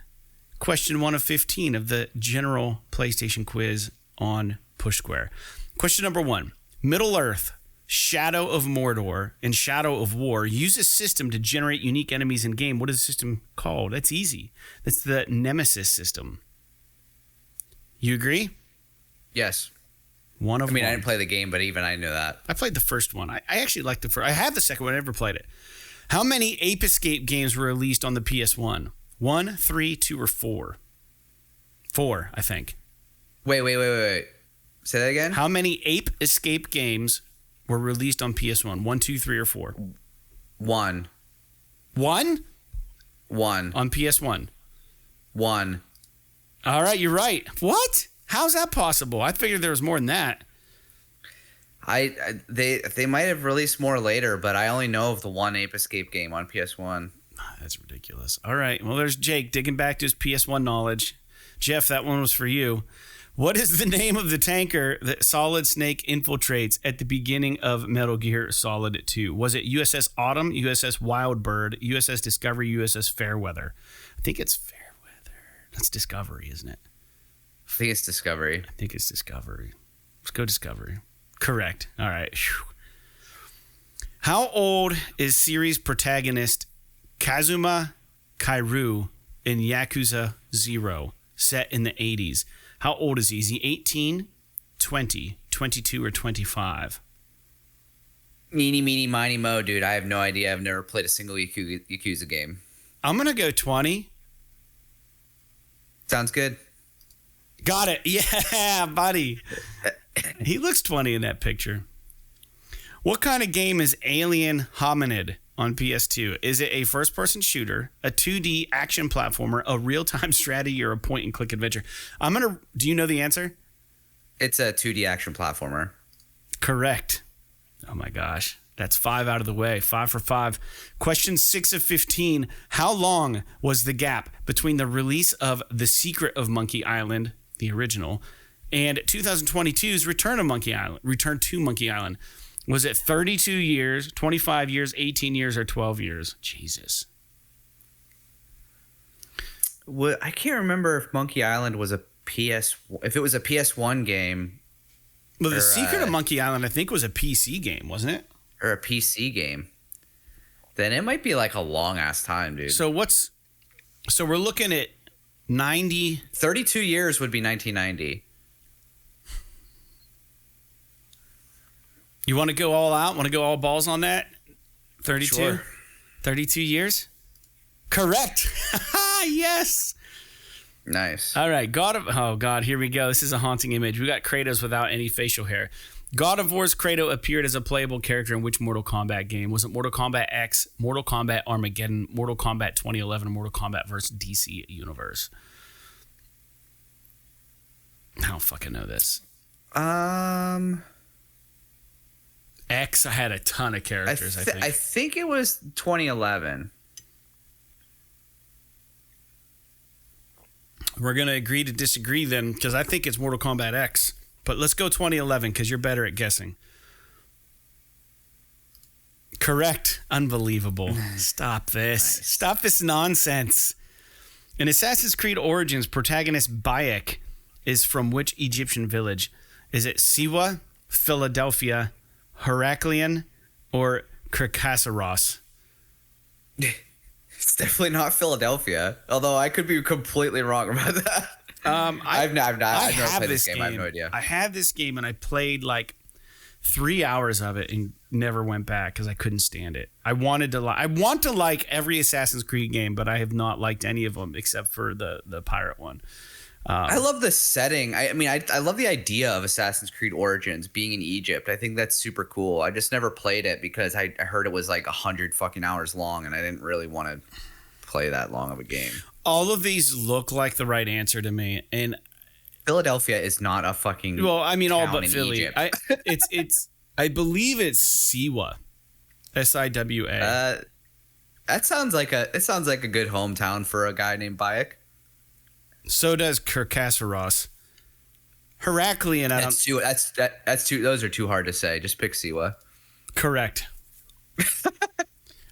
question 1 of 15 of the general PlayStation quiz on Push Square. Question number 1. Middle-earth, Shadow of Mordor, and Shadow of War use a system to generate unique enemies in game. What is the system called? That's easy. That's the Nemesis system. You agree? Yes. I didn't play the game, but even I knew that. I played the first one. I actually liked the first. I have the second one. I never played it. How many Ape Escape games were released on the PS1? 1, 3, 2, or 4? 4, I think. Wait. Say that again? How many Ape Escape games were released on PS1? 1, 2, 3, or 4? 1. 1? 1. On PS1? 1. All right, you're right. What? How's that possible? I figured there was more than that. They might have released more later, but I only know of the one Ape Escape game on PS1. That's ridiculous. All right. Well, there's Jake digging back to his PS1 knowledge. Jeff, that one was for you. What is the name of the tanker that Solid Snake infiltrates at the beginning of Metal Gear Solid 2? Was it USS Autumn, USS Wildbird, USS Discovery, USS Fairweather? I think it's Fairweather. That's Discovery, isn't it? I think it's Discovery. I think it's Discovery. Let's go Discovery. Correct. All right. Whew. How old is series protagonist Kazuma Kairu in Yakuza 0, set in the 80s. How old is he? Is he 18, 20, 22, or 25? Meeny, meeny, miny, mo, dude. I have no idea. I've never played a single Yakuza game. I'm going to go 20. Sounds good. Got it. Yeah, buddy. He looks 20 in that picture. What kind of game is Alien Hominid on PS2? Is it a first-person shooter, a 2D action platformer, a real-time strategy, or a point-and-click adventure? Do you know the answer? It's a 2D action platformer. Correct. Oh my gosh. That's 5 out of the way. 5 for 5. Question 6 of 15. How long was the gap between the release of The Secret of Monkey Island, the original, and 2022's Return to Monkey Island? Was it 32 years, 25 years, 18 years, or 12 years? Jesus. Well, I can't remember if Monkey Island was if it was a PS1 game. Well, The Secret of Monkey Island, I think, was a PC game, wasn't it? Or a PC game. Then it might be like a long ass time, dude. So we're looking at 90. 32 years would be 1990. You want to go all out? Want to go all balls on that? 32? Sure. 32 years? Correct. Yes. Nice. All right. Oh, God. Here we go. This is a haunting image. We got Kratos without any facial hair. God of War's Kratos appeared as a playable character in which Mortal Kombat game? Was it Mortal Kombat X, Mortal Kombat Armageddon, Mortal Kombat 2011, or Mortal Kombat vs. DC Universe? I don't fucking know this. X, I had a ton of characters, I think. I think it was 2011. We're going to agree to disagree then, because I think it's Mortal Kombat X. But let's go 2011, because you're better at guessing. Correct. Unbelievable. Stop this. Nice. Stop this nonsense. In Assassin's Creed Origins, protagonist Bayek is from which Egyptian village? Is it Siwa, Philadelphia, Heraklion, or Kirkasseros? It's definitely not Philadelphia, although I could be completely wrong about that. I've never played this game. I have no idea. I have this game, and I played like 3 hours of it and never went back because I couldn't stand it. I want to like every Assassin's Creed game, but I have not liked any of them except for the pirate one. I love the setting. I love the idea of Assassin's Creed Origins being in Egypt. I think that's super cool. I just never played it because I heard it was like 100 fucking hours long, and I didn't really want to play that long of a game. All of these look like the right answer to me, and Philadelphia is not a fucking all but in Philly. Egypt. I believe it's Siwa, Siwa. That sounds like a good hometown for a guy named Bayek. So does Kirkasseros. Heraklion. That's two. Those are too hard to say. Just pick Siwa. Correct.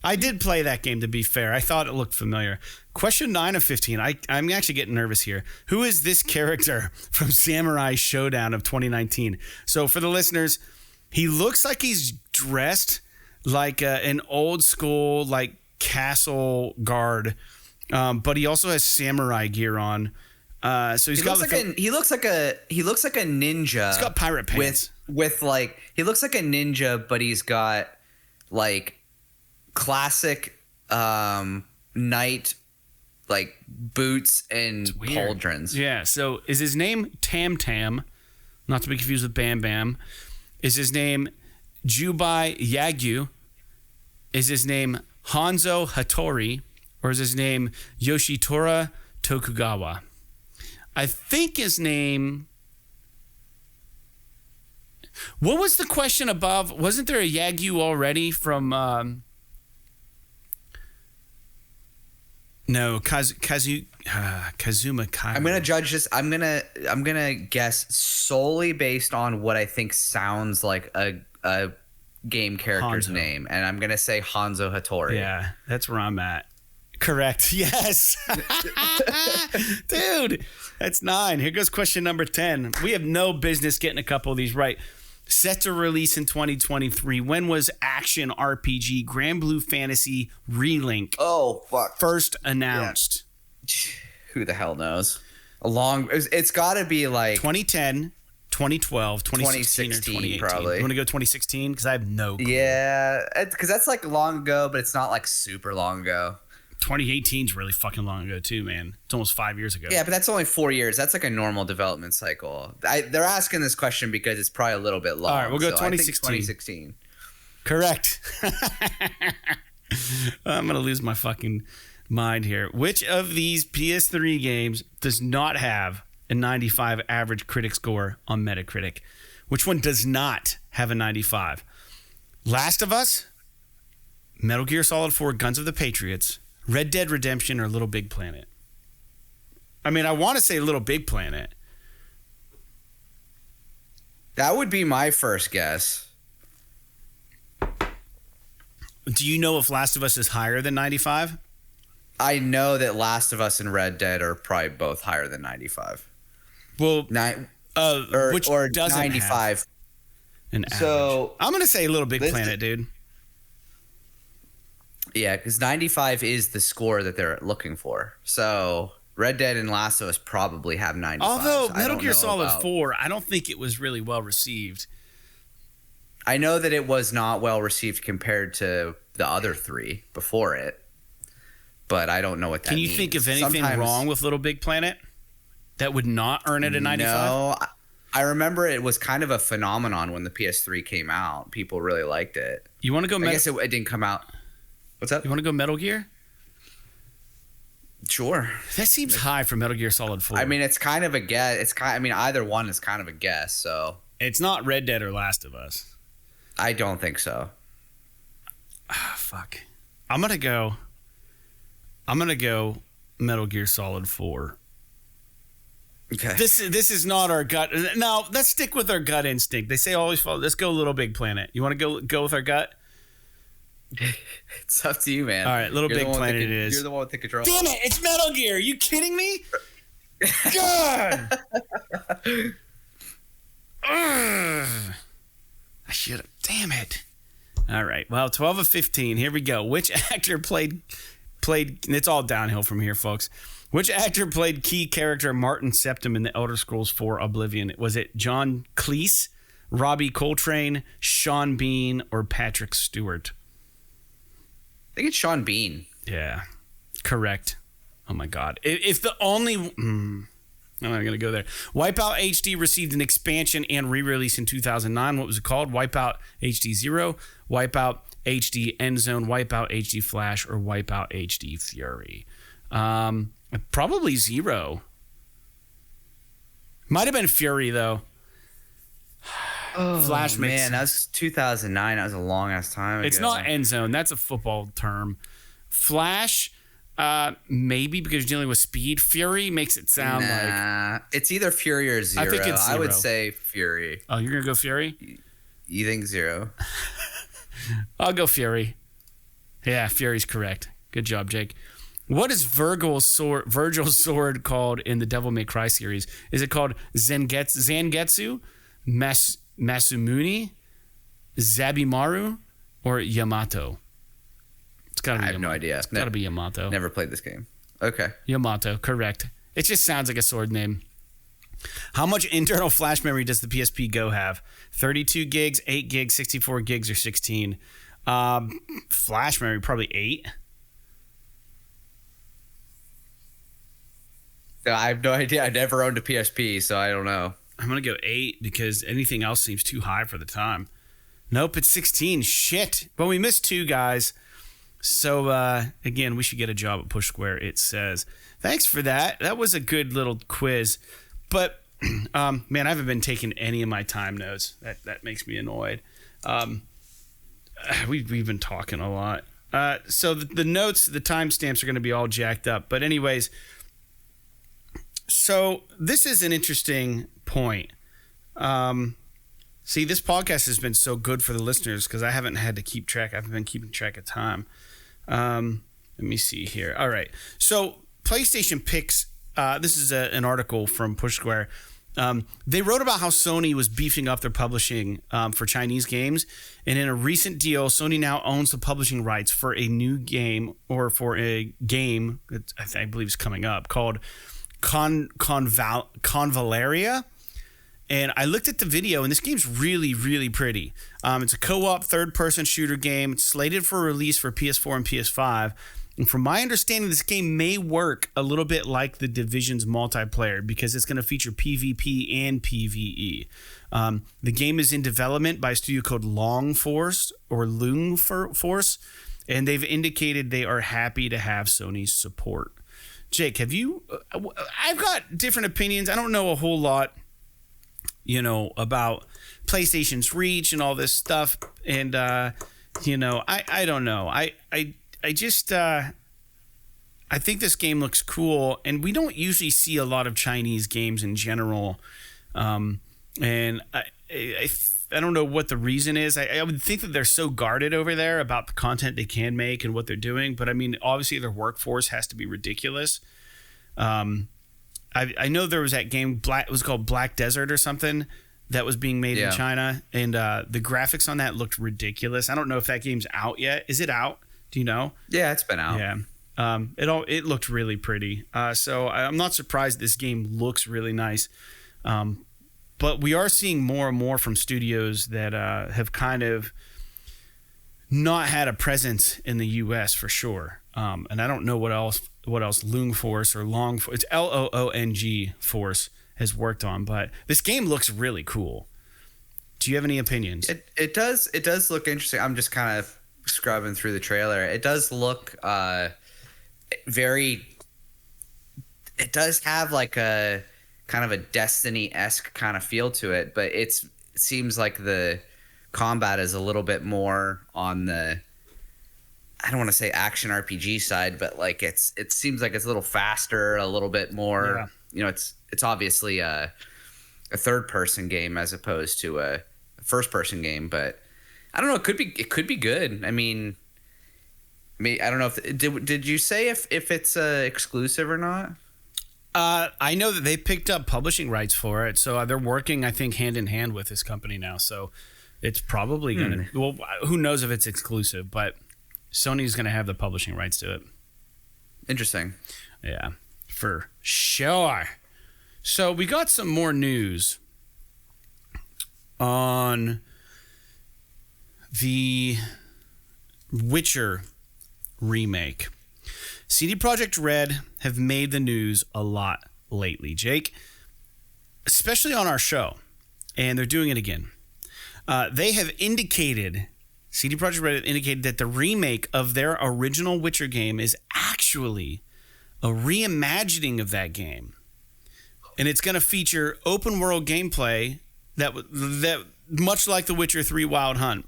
I did play that game, to be fair. I thought it looked familiar. Question 9 of 15. I'm actually getting nervous here. Who is this character from Samurai Showdown of 2019? So for the listeners, he looks like he's dressed like an old school like castle guard, but he also has samurai gear on. So he looks like a ninja. He's got pirate pants with like he looks like a ninja, but he's got like classic knight like boots and pauldrons. Yeah. So is his name Tam Tam? Not to be confused with Bam Bam. Is his name Jubai Yagyu? Is his name Hanzo Hattori? Or is his name Yoshitora Tokugawa? I think his name... What was the question above? Wasn't there a Yagyu already from... No, Kazuma Kai. I'm gonna judge this. I'm gonna guess solely based on what I think sounds like a game character's name, and I'm gonna say Hanzo Hattori. Yeah, that's where I'm at. Correct. Yes, dude, that's 9. Here goes question number 10. We have no business getting a couple of these right. Set to release in 2023. When was action RPG Grand Blue Fantasy Relink Oh, fuck. first announced? Yeah. Who the hell knows? It's got to be like 2010, 2012, 2016 or 2018. Probably. You want to go 2016? Because I have no clue. Yeah, because that's like long ago, but it's not like super long ago. 2018 is really fucking long ago too, man. It's almost 5 years ago. Yeah, but that's only 4 years. That's like a normal development cycle. They're asking this question because it's probably a little bit long. All right, we'll go so 2016. 2016. Correct. I'm going to lose my fucking mind here. Which of these PS3 games does not have a 95 average critic score on Metacritic? Which one does not have a 95? Last of Us, Metal Gear Solid 4, Guns of the Patriots, Red Dead Redemption, or Little Big Planet? I mean, I want to say Little Big Planet. That would be my first guess. Do you know if Last of Us is higher than 95? I know that Last of Us and Red Dead are probably both higher than 95. Well, which or doesn't 95. Have an average. So I'm going to say Little Big Planet, dude. Yeah, because 95 is the score that they're looking for. So Red Dead and Last of Us probably have 95. Although Metal Gear Solid 4, I don't think it was really well received. I know that it was not well received compared to the other three before it, but I don't know what that means. Can you think of anything wrong with Little Big Planet that would not earn it a 95? No, I remember it was kind of a phenomenon when the PS3 came out. People really liked it. You want to go? I guess it didn't come out. What's up? You want to go Metal Gear? Sure. That seems high for Metal Gear Solid 4. I mean, it's kind of a guess. Either one is kind of a guess. So it's not Red Dead or Last of Us. I don't think so. Fuck. I'm gonna go Metal Gear Solid 4. Okay. This is not our gut. Now let's stick with our gut instinct. They say always follow. Let's go Little Big Planet. You want to go with our gut? It's up to you, man. All right, Little Big Planet it is. You're the one with the control. Damn it! It's Metal Gear. Are you kidding me? God. I should have. Damn it. All right. Well, 12 of 15. Here we go. Which actor played? It's all downhill from here, folks. Which actor played key character Martin Septim in the Elder Scrolls IV Oblivion? Was it John Cleese, Robbie Coltrane, Sean Bean, or Patrick Stewart? I think it's Sean Bean. Yeah, correct. Oh my God! If the only, I'm not gonna go there. Wipeout HD received an expansion and re-release in 2009. What was it called? Wipeout HD Zero, Wipeout HD Endzone, Wipeout HD Flash, or Wipeout HD Fury? Probably Zero. Might have been Fury though. Oh, Flash makes man, that was 2009. That was a long ass time. It's not end zone. That's a football term. Flash, maybe because you're dealing with speed. Fury makes it sound like it's either Fury or Zero. I think it's Zero. I would say Fury. Oh, you're gonna go Fury? You think Zero? I'll go Fury. Yeah, Fury's correct. Good job, Jake. What is Virgil's sword called in the Devil May Cry series? Is it called Zangetsu, Masumune, Zabimaru, or Yamato? It's gotta be. I have no idea. It's gotta be Yamato. Never played this game. Okay. Yamato, correct. It just sounds like a sword name. How much internal flash memory does the PSP Go have? 32 gigs, 8 gigs, 64 gigs, or 16? Flash memory, probably 8. I have no idea. I never owned a PSP, so I don't know. I'm going to go 8 because anything else seems too high for the time. Nope, it's 16. Shit. But we missed 2 guys. So, again, we should get a job at Push Square, it says. Thanks for that. That was a good little quiz. But, man, I haven't been taking any of my time notes. That makes me annoyed. We've been talking a lot. So the notes, the timestamps are going to be all jacked up. But anyways, so this is an interesting point. See, this podcast has been so good for the listeners because I haven't had to keep track. I haven't been keeping track of time. Let me see here. All right. So PlayStation picks, this is an article from Push Square. They wrote about how Sony was beefing up their publishing for Chinese games. And in a recent deal, Sony now owns the publishing rights for a new game, or for a game that I believe is coming up, called Convallaria. And I looked at the video, and this game's really, really pretty. It's a co-op third-person shooter game. It's slated for release for PS4 and PS5. And from my understanding, this game may work a little bit like the Division's multiplayer, because it's going to feature PvP and PvE. The game is in development by a studio called Long Force, and they've indicated they are happy to have Sony's support. Jake, have you... I've got different opinions. I don't know a whole lot, about PlayStation's reach and all this stuff. And, I don't know. I just I think this game looks cool, and we don't usually see a lot of Chinese games in general. And I don't know what the reason is. I would think that they're so guarded over there about the content they can make and what they're doing. But I mean, obviously their workforce has to be ridiculous. I know there was that game, it was called Black Desert or something, that was being made in China, and the graphics on that looked ridiculous. I don't know if that game's out yet. Is it out? Do you know? Yeah, it's been out. Yeah. It looked really pretty. So I'm not surprised this game looks really nice. But we are seeing more and more from studios that have kind of not had a presence in the U.S. for sure. And I don't know what else Loong Force or Long Force, it's Loong Force, has worked on. But this game looks really cool. Do you have any opinions? It does look interesting. I'm just kind of scrubbing through the trailer. It does look very... It does have like a kind of a Destiny-esque kind of feel to it, but it seems like the combat is a little bit more on the... I don't want to say action RPG side, but like it seems like it's a little faster, a little bit more. Yeah. It's obviously a third-person game as opposed to a first-person game, but I don't know. It could be good. I mean, I don't know if did you say if it's exclusive or not? I know that they picked up publishing rights for it, so they're working, I think, hand in hand with this company now. So it's probably gonna. Well, who knows if it's exclusive, but Sony's gonna have the publishing rights to it. Interesting. Yeah, for sure. So we got some more news on the Witcher remake. CD Projekt Red have made the news a lot lately, Jake, especially on our show, and they're doing it again. They have indicated, CD Projekt Red have indicated that the remake of their original Witcher game is actually a reimagining of that game, and it's going to feature open world gameplay that much like The Witcher 3 Wild Hunt.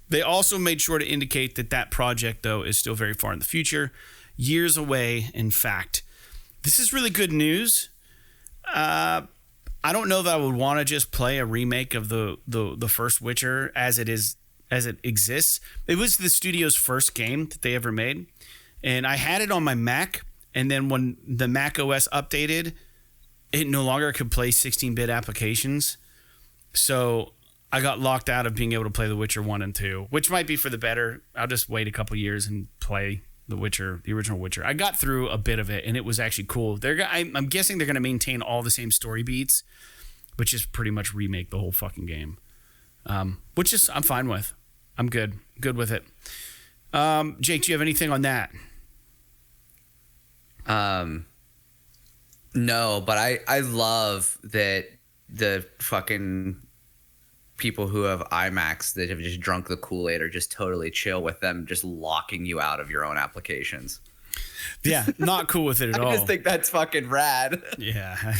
They also made sure to indicate that project, though, is still very far in the future, years away, in fact. This is really good news. I don't know that I would want to just play a remake of the first Witcher as it exists. It was the studio's first game that they ever made, and I had it on my Mac, and then when the Mac OS updated, it no longer could play 16-bit applications. So I got locked out of being able to play The Witcher 1 and 2, which might be for the better. I'll just wait a couple years and play The Witcher, the original Witcher. I got through a bit of it, and it was actually cool. I'm guessing they're going to maintain all the same story beats, but just pretty much remake the whole fucking game, which is I'm fine with. I'm good with it. Jake, do you have anything on that? No, but I love that the fucking people who have iMacs that have just drunk the Kool-Aid are just totally chill with them just locking you out of your own applications. Yeah, not cool with it at all. I just think that's fucking rad. Yeah,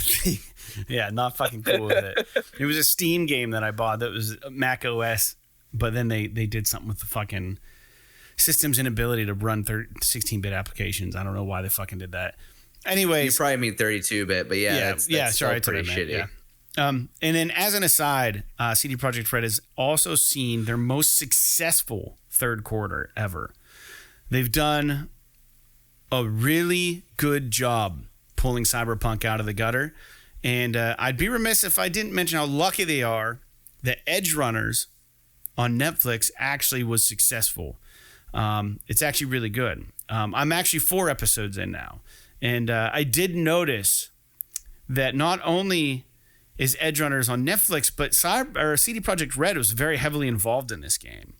not fucking cool with it. It was a Steam game that I bought that was Mac OS, but then they did something with the fucking system's inability to run 16-bit applications. I don't know why they fucking did that. Anyways, you probably mean 32-bit, but that's sorry, pretty shitty. Yeah. And then as an aside, CD Projekt Red has also seen their most successful third quarter ever. They've done a really good job pulling Cyberpunk out of the gutter, And I'd be remiss if I didn't mention how lucky they are that Edge Runners on Netflix actually was successful. It's actually really good. I'm actually 4 episodes in now. And I did notice that not only is Edge Runners on Netflix, but CD Projekt Red was very heavily involved in this game.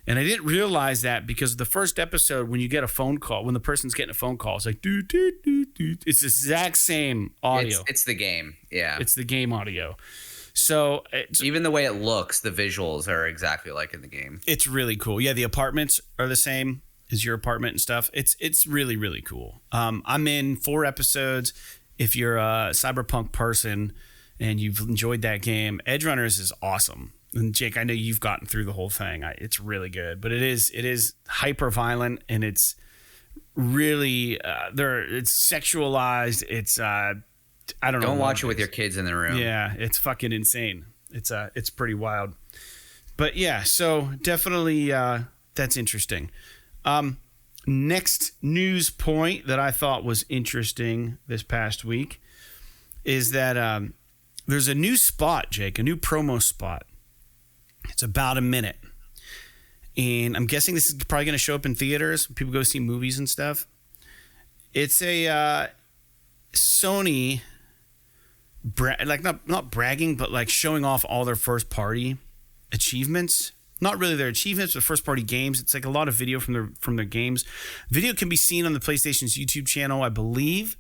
And I didn't realize that because the first episode, when you get a phone call, when the person's getting a phone call, it's like, doo, doo, doo, doo. It's the exact same audio. It's the game. Yeah. It's the game audio. So even the way it looks, the visuals are exactly like in the game. It's really cool. Yeah, the apartments are the same as your apartment and stuff. It's really, really cool. I'm in 4 episodes. If you're a cyberpunk person and you've enjoyed that game, Edge Runners is awesome. And Jake, I know you've gotten through the whole thing. It's really good, but it is hyper violent and it's really it's sexualized. It's I don't know. Don't watch it with your kids in the room. Yeah, it's fucking insane. It's pretty wild. But yeah, so definitely that's interesting. Next news point that I thought was interesting this past week is that there's a new spot, Jake, a new promo spot. It's about a minute. And I'm guessing this is probably going to show up in theaters. People go see movies and stuff. It's a Sony, not bragging, but like showing off all their first party achievements. Not really their achievements, but first party games. It's like a lot of video from their games. Video can be seen on the PlayStation's YouTube channel, I believe.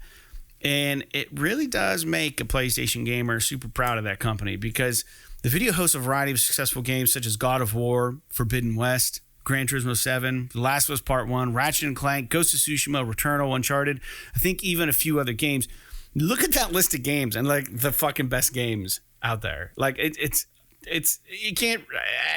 And it really does make a PlayStation gamer super proud of that company because the video hosts a variety of successful games such as God of War, Forbidden West, Gran Turismo 7, The Last of Us Part 1, Ratchet & Clank, Ghost of Tsushima, Returnal, Uncharted. I think even a few other games. Look at that list of games and like the fucking best games out there. Like it's you can't,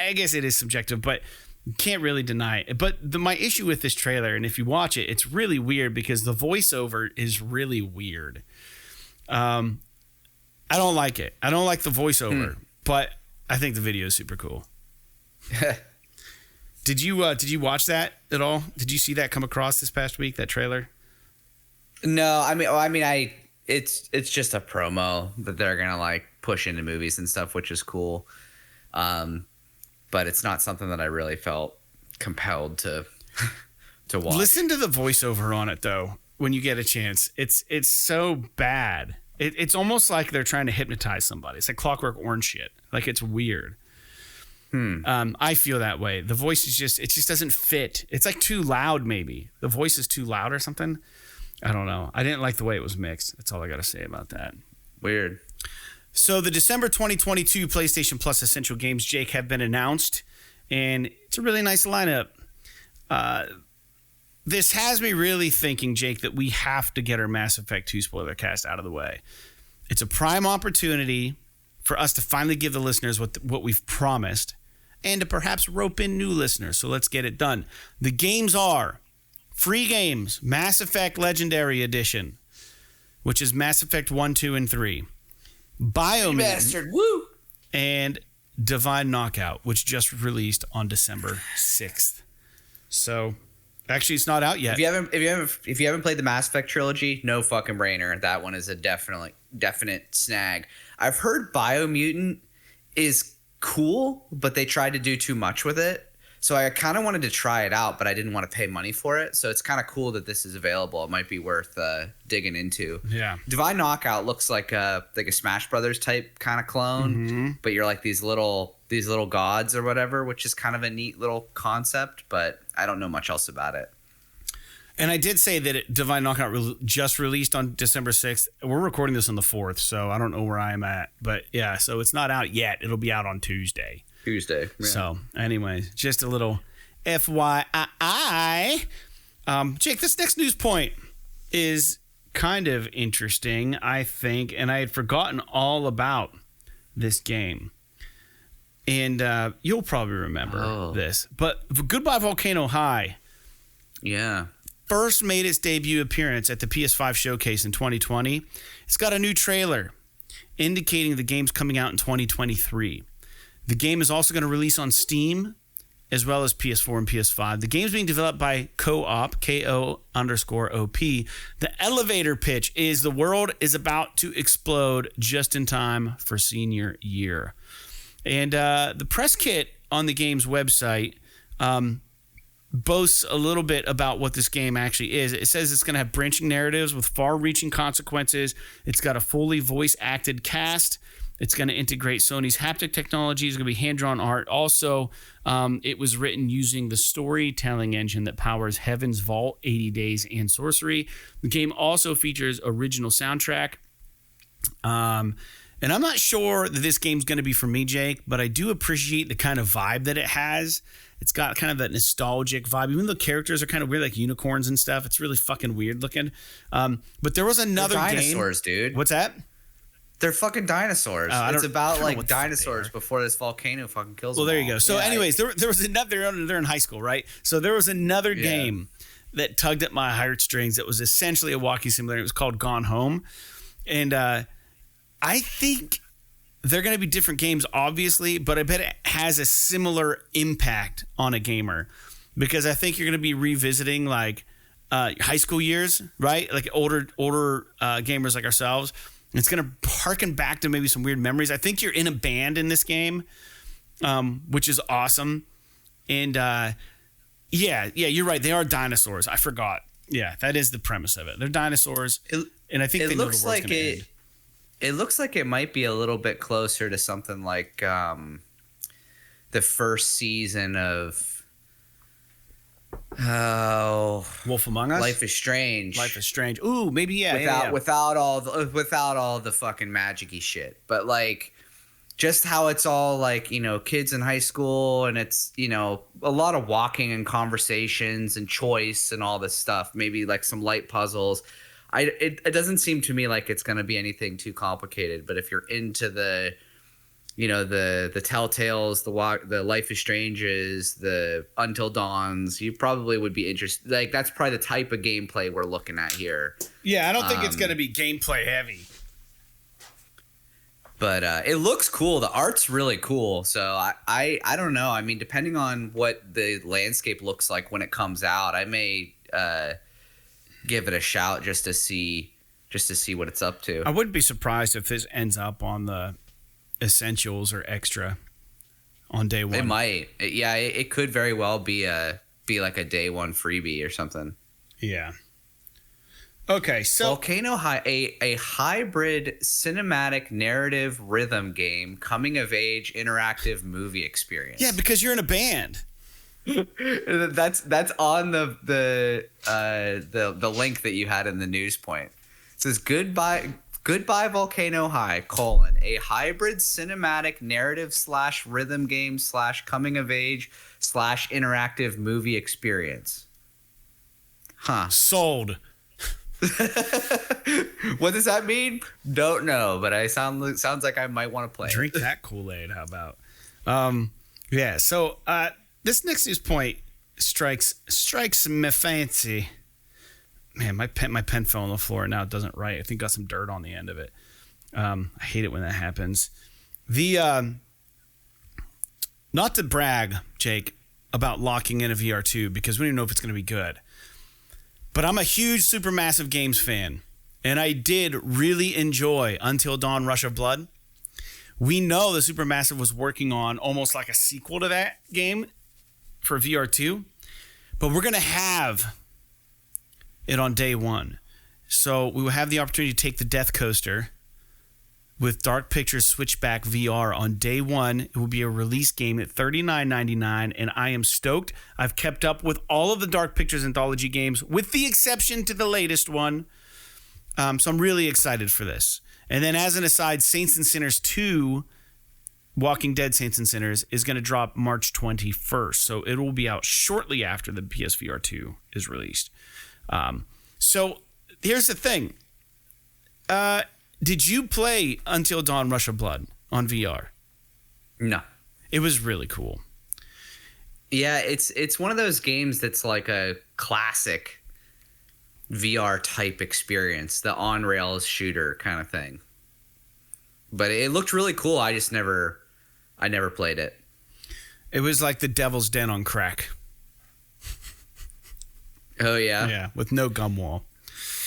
I guess it is subjective, but you can't really deny it. But my issue with this trailer, and if you watch it, it's really weird because the voiceover is really weird. I don't like it. I don't like the voiceover, but I think the video is super cool. Did you watch that at all? Did you see that come across this past week, that trailer? No, it's just a promo that they're gonna like push into movies and stuff, which is cool. But it's not something that I really felt compelled to watch. Listen to the voiceover on it though when you get a chance. It's so bad. It's almost like they're trying to hypnotize somebody. It's like Clockwork Orange shit. Like it's weird. I feel that way. The voice is just doesn't fit. It's like too loud maybe. The voice is too loud or something. I don't know. I didn't like the way it was mixed. That's all I got to say about that. Weird. So the December 2022 PlayStation Plus Essential Games, Jake, have been announced, and it's a really nice lineup. This has me really thinking, Jake, that we have to get our Mass Effect 2 spoiler cast out of the way. It's a prime opportunity for us to finally give the listeners what we've promised and to perhaps rope in new listeners. So let's get it done. The games are free games, Mass Effect Legendary Edition, which is Mass Effect 1, 2, and 3. Biomutant, woo! And Divine Knockout, which just released on December 6th. So, actually, it's not out yet. If you haven't played the Mass Effect trilogy, no fucking brainer. That one is a definite snag. I've heard Biomutant is cool, but they tried to do too much with it. So I kind of wanted to try it out, but I didn't want to pay money for it. So it's kind of cool that this is available. It might be worth digging into. Yeah. Divine Knockout looks like a Smash Brothers type kind of clone, but you're like these little gods or whatever, which is kind of a neat little concept. But I don't know much else about it. And I did say that Divine Knockout just released on December 6th. We're recording this on the 4th, so I don't know where I am at. But yeah, so it's not out yet. It'll be out on Tuesday. Yeah. So anyway, just a little FYI. Jake, this next news point is kind of interesting, I think, and I had forgotten all about this game. And you'll probably remember this. But Goodbye Volcano High. Yeah. First made its debut appearance at the PS5 showcase in 2020. It's got a new trailer indicating the game's coming out in 2023. The game is also going to release on Steam as well as PS4 and PS5. The game's being developed by Co-op, K-O_OP. The elevator pitch is the world is about to explode just in time for senior year. And the press kit on the game's website boasts a little bit about what this game actually is. It says it's going to have branching narratives with far-reaching consequences. It's got a fully voice-acted cast. It's going to integrate Sony's haptic technology. It's going to be hand-drawn art. Also, it was written using the storytelling engine that powers Heaven's Vault, 80 Days, and Sorcery. The game also features original soundtrack. And I'm not sure that this game's going to be for me, Jake, but I do appreciate the kind of vibe that it has. It's got kind of that nostalgic vibe. Even though characters are kind of weird, like unicorns and stuff, it's really fucking weird looking. But there was another game. Dinosaurs, dude. What's that? They're fucking dinosaurs. It's about like dinosaurs before this volcano fucking kills them. Well, there all. you go. So anyways, there was another, they're in high school, right? So there was another game that tugged at my heartstrings that was essentially a walking simulator. It was called Gone Home. And I think they're going to be different games, obviously, but I bet it has a similar impact on a gamer because I think you're going to be revisiting like high school years, right? Like older gamers like ourselves. It's going to harken back to maybe some weird memories. I think you're in a band in this game, which is awesome. And yeah, you're right. They are dinosaurs. I forgot. Yeah, that is the premise of it. They're dinosaurs, and I think they know the world's going to end. It looks like it might be a little bit closer to something like the first season of Wolf Among Us. Life is Strange. Life is Strange. Ooh, maybe without all the fucking magic-y shit, but like just how it's all like, you know, kids in high school, and it's, you know, a lot of walking and conversations and choice and all this stuff. Maybe like some light puzzles. It doesn't seem to me like it's going to be anything too complicated, but if you're into the, you know, the Telltales, the Life is Stranges, the Until Dawns, you probably would be interested. Like that's probably the type of gameplay we're looking at here. Yeah, I don't think it's going to be gameplay heavy. But it looks cool. The art's really cool. So I don't know. I mean, depending on what the landscape looks like when it comes out, I may give it a shout just to see what it's up to. I wouldn't be surprised if this ends up on the Essentials or Extra on day one. It might. It could very well be like a day one freebie or something. Yeah. Okay, so Volcano High, a hybrid cinematic narrative rhythm game, coming of age interactive movie experience. Yeah, because you're in a band. That's on the link that you had in the news point. It says goodbye Volcano High, a hybrid cinematic narrative / rhythm game / coming of age / interactive movie experience. Huh. Sold. What does that mean? Don't know, but sounds like I might want to play. Drink that Kool-Aid. How about? Yeah. So this next news point strikes me fancy. Man, my pen fell on the floor. Now it doesn't write. I think got some dirt on the end of it. I hate it when that happens. Not to brag, Jake, about locking in a VR2 because we don't even know if it's going to be good. But I'm a huge Supermassive Games fan, and I did really enjoy Until Dawn Rush of Blood. We know the Supermassive was working on almost like a sequel to that game for VR2, but we're going to have it on day one. So we will have the opportunity to take the Death Coaster with Dark Pictures Switchback VR on day one. It will be a release game at $39.99, and I am stoked. I've kept up with all of the Dark Pictures Anthology games, with the exception to the latest one. So I'm really excited for this. And then as an aside, Saints and Sinners 2, Walking Dead Saints and Sinners, is going to drop March 21st. So it will be out shortly after the PSVR 2 is released. So here's the thing. Did you play Until Dawn Rush of Blood on VR? No. It was really cool. Yeah, it's one of those games that's like a classic VR type experience, the on-rails shooter kind of thing. But it looked really cool. I never played it. It was like the Devil's Den on crack. Oh yeah. Yeah, with no gum wall.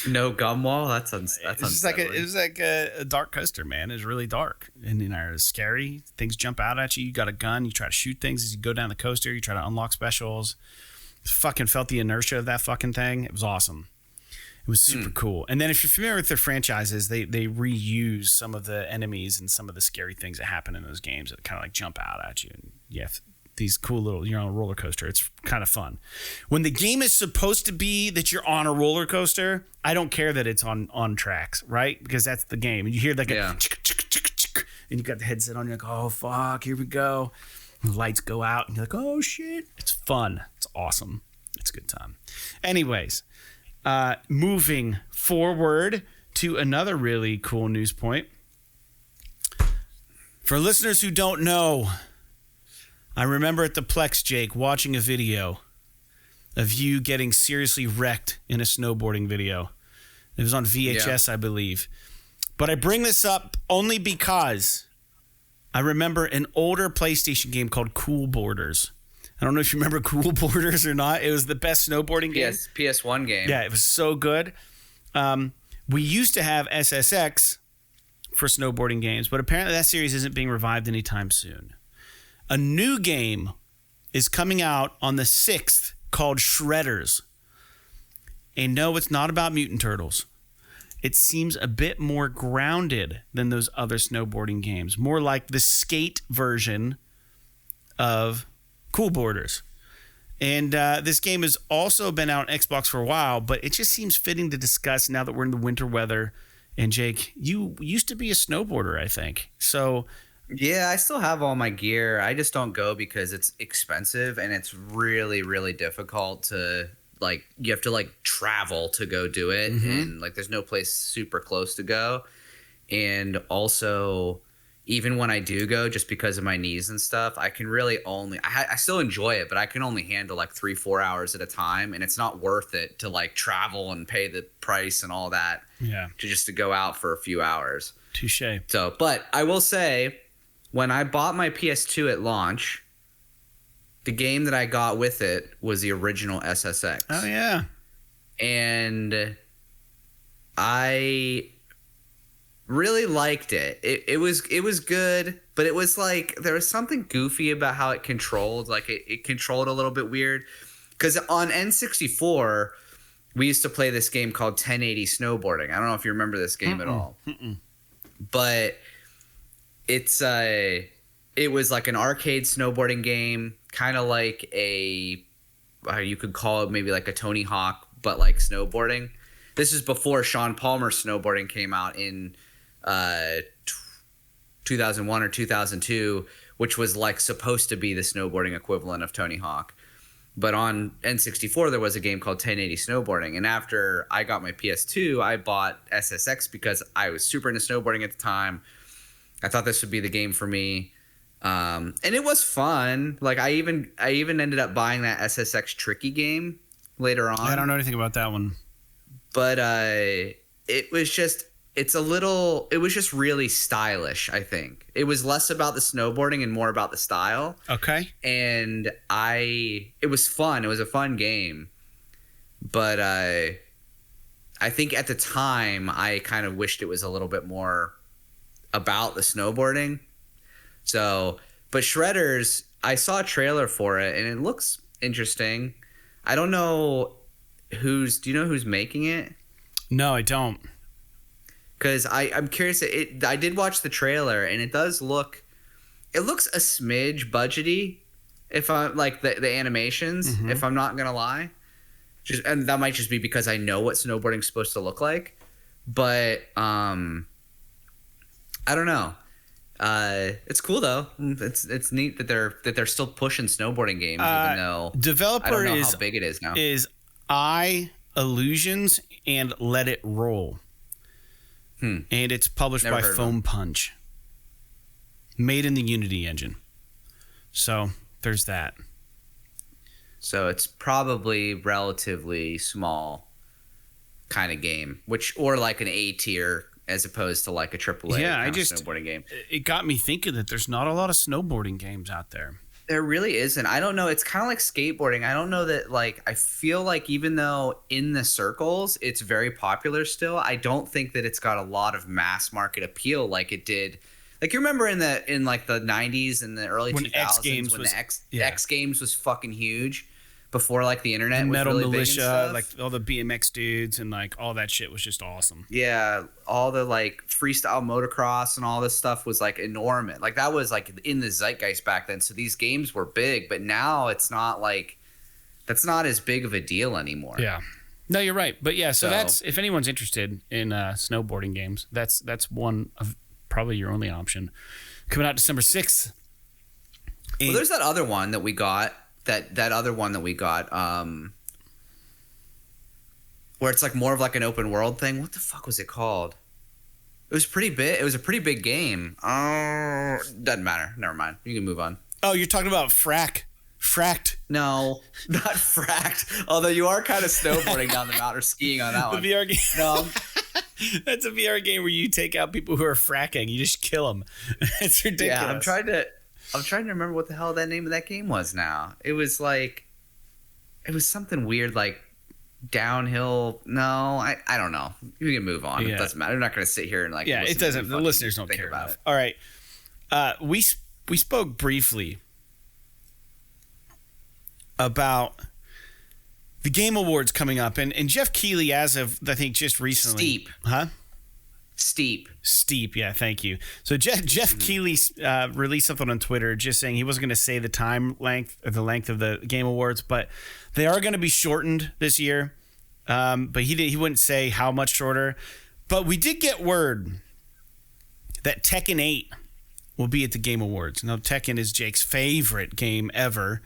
No gum wall. That's It was like a dark coaster, man. It was really dark, and it was scary. Things jump out at you. You got a gun. You try to shoot things as you go down the coaster. You try to unlock specials. Fucking felt the inertia of that fucking thing. It was awesome. It was super cool. And then if you're familiar with their franchises, they reuse some of the enemies and some of the scary things that happen in those games that kind of like jump out at you. And yeah, these cool little, you're on a roller coaster. It's kind of fun. When the game is supposed to be that you're on a roller coaster, I don't care that it's on tracks, right? Because that's the game. And you hear like and you got the headset on, you're like, oh fuck, here we go. And the lights go out and you're like, oh shit. It's fun. It's awesome. It's a good time. Anyways, moving forward to another really cool news point. For listeners who don't know, I remember at the Plex, Jake, watching a video of you getting seriously wrecked in a snowboarding video. It was on VHS, I believe. But I bring this up only because I remember an older PlayStation game called Cool Boarders. I don't know if you remember Cool Boarders or not. It was the best snowboarding game. Yes, PS1 game. Yeah, it was so good. We used to have SSX for snowboarding games, but apparently that series isn't being revived anytime soon. A new game is coming out on the 6th called Shredders. And no, it's not about mutant turtles. It seems a bit more grounded than those other snowboarding games. More like the skate version of Cool Boarders. And this game has also been out on Xbox for a while, but it just seems fitting to discuss now that we're in the winter weather. And Jake, you used to be a snowboarder, I think. So... yeah, I still have all my gear. I just don't go because it's expensive and it's really, really difficult to, like, you have to, like, travel to go do it. And, like, there's no place super close to go. And also, even when I do go, just because of my knees and stuff, I can really only, I still enjoy it, but I can only handle, like, 3-4 hours at a time. And it's not worth it to, like, travel and pay the price and all that. Yeah. To go out for a few hours. Touche. So, but I will say, when I bought my PS2 at launch, the game that I got with it was the original SSX. Oh, yeah. And I really liked it. It was good, but it was like there was something goofy about how it controlled. Like it controlled a little bit weird. Because on N64, we used to play this game called 1080 Snowboarding. I don't know if you remember this game at all. But... it was like an arcade snowboarding game, kind of like you could call it maybe like a Tony Hawk, but like snowboarding. This is before Sean Palmer's snowboarding came out in 2001 or 2002, which was like supposed to be the snowboarding equivalent of Tony Hawk. But on N64, there was a game called 1080 Snowboarding. And after I got my PS2, I bought SSX because I was super into snowboarding at the time. I thought this would be the game for me. And it was fun. Like I even ended up buying that SSX Tricky game later on. I don't know anything about that one. But it was just really stylish, I think. It was less about the snowboarding and more about the style. Okay. And it was fun. It was a fun game. But I think at the time I kind of wished it was a little bit more about the snowboarding. So, but Shredders, I saw a trailer for it and it looks interesting. I don't know do you know who's making it? No, I don't. Because I'm curious. I did watch the trailer and it looks a smidge budgety. If I like the animations, if I'm not gonna lie, and that might just be because I know what snowboarding's supposed to look like. But I don't know. It's cool though. It's neat that they're still pushing snowboarding games, even though developer I don't know how big it is now. Is Illusions and Let It Roll, and it's published by Foam Punch, made in the Unity engine. So there's that. So it's probably relatively small kind of game, or like an A tier as opposed to like a AAA snowboarding game. It got me thinking that there's not a lot of snowboarding games out there. There really isn't. I don't know. It's kind of like skateboarding. I don't know that, like, I feel like even though in the circles it's very popular still, I don't think that it's got a lot of mass market appeal like it did. Like, you remember in like the 90s and the early When 2000s X Games when was- the X yeah. X Games was fucking huge before like the internet And was Metal really big and Militia, stuff. like all the BMX dudes and like all that shit was just awesome. Yeah, all the like freestyle motocross and all this stuff was like enormous. Like that was like in the zeitgeist back then. So these games were big, but now it's not like that's not as big of a deal anymore. Yeah. No, you're right. But yeah, so So- that's if anyone's interested in snowboarding games, that's one of probably your only option. Coming out December 6th. Well, there's that other one that we got. That other one that we got, where it's like more of like an open world thing. What the fuck was it called? It was pretty big. It was a pretty big game. Oh, doesn't matter. Never mind. You can move on. Oh, you're talking about Fracked. No, not fracked. Although you are kind of snowboarding down the mountain or skiing on that The one. VR game. No, That's a VR game where you take out people who are fracking. You just kill them. It's ridiculous. yeah, I'm trying to remember what the hell that name of that game was now. It was something weird like downhill. No, I don't know. You can move on. Yeah. It doesn't matter. I'm not going to sit here and like. Yeah, listen it to doesn't. you The fucking listeners don't think care about enough. it. All right. We spoke briefly about the Game Awards coming up, and Jeff Keighley, as of I think just recently, Steep, yeah, thank you. So Jeff Keighley released something on Twitter just saying he wasn't going to say the time length or the length of the Game Awards, but they are going to be shortened this year. But he wouldn't say how much shorter. But we did get word that Tekken 8 will be at the Game Awards. Now, Tekken is Jake's favorite game ever,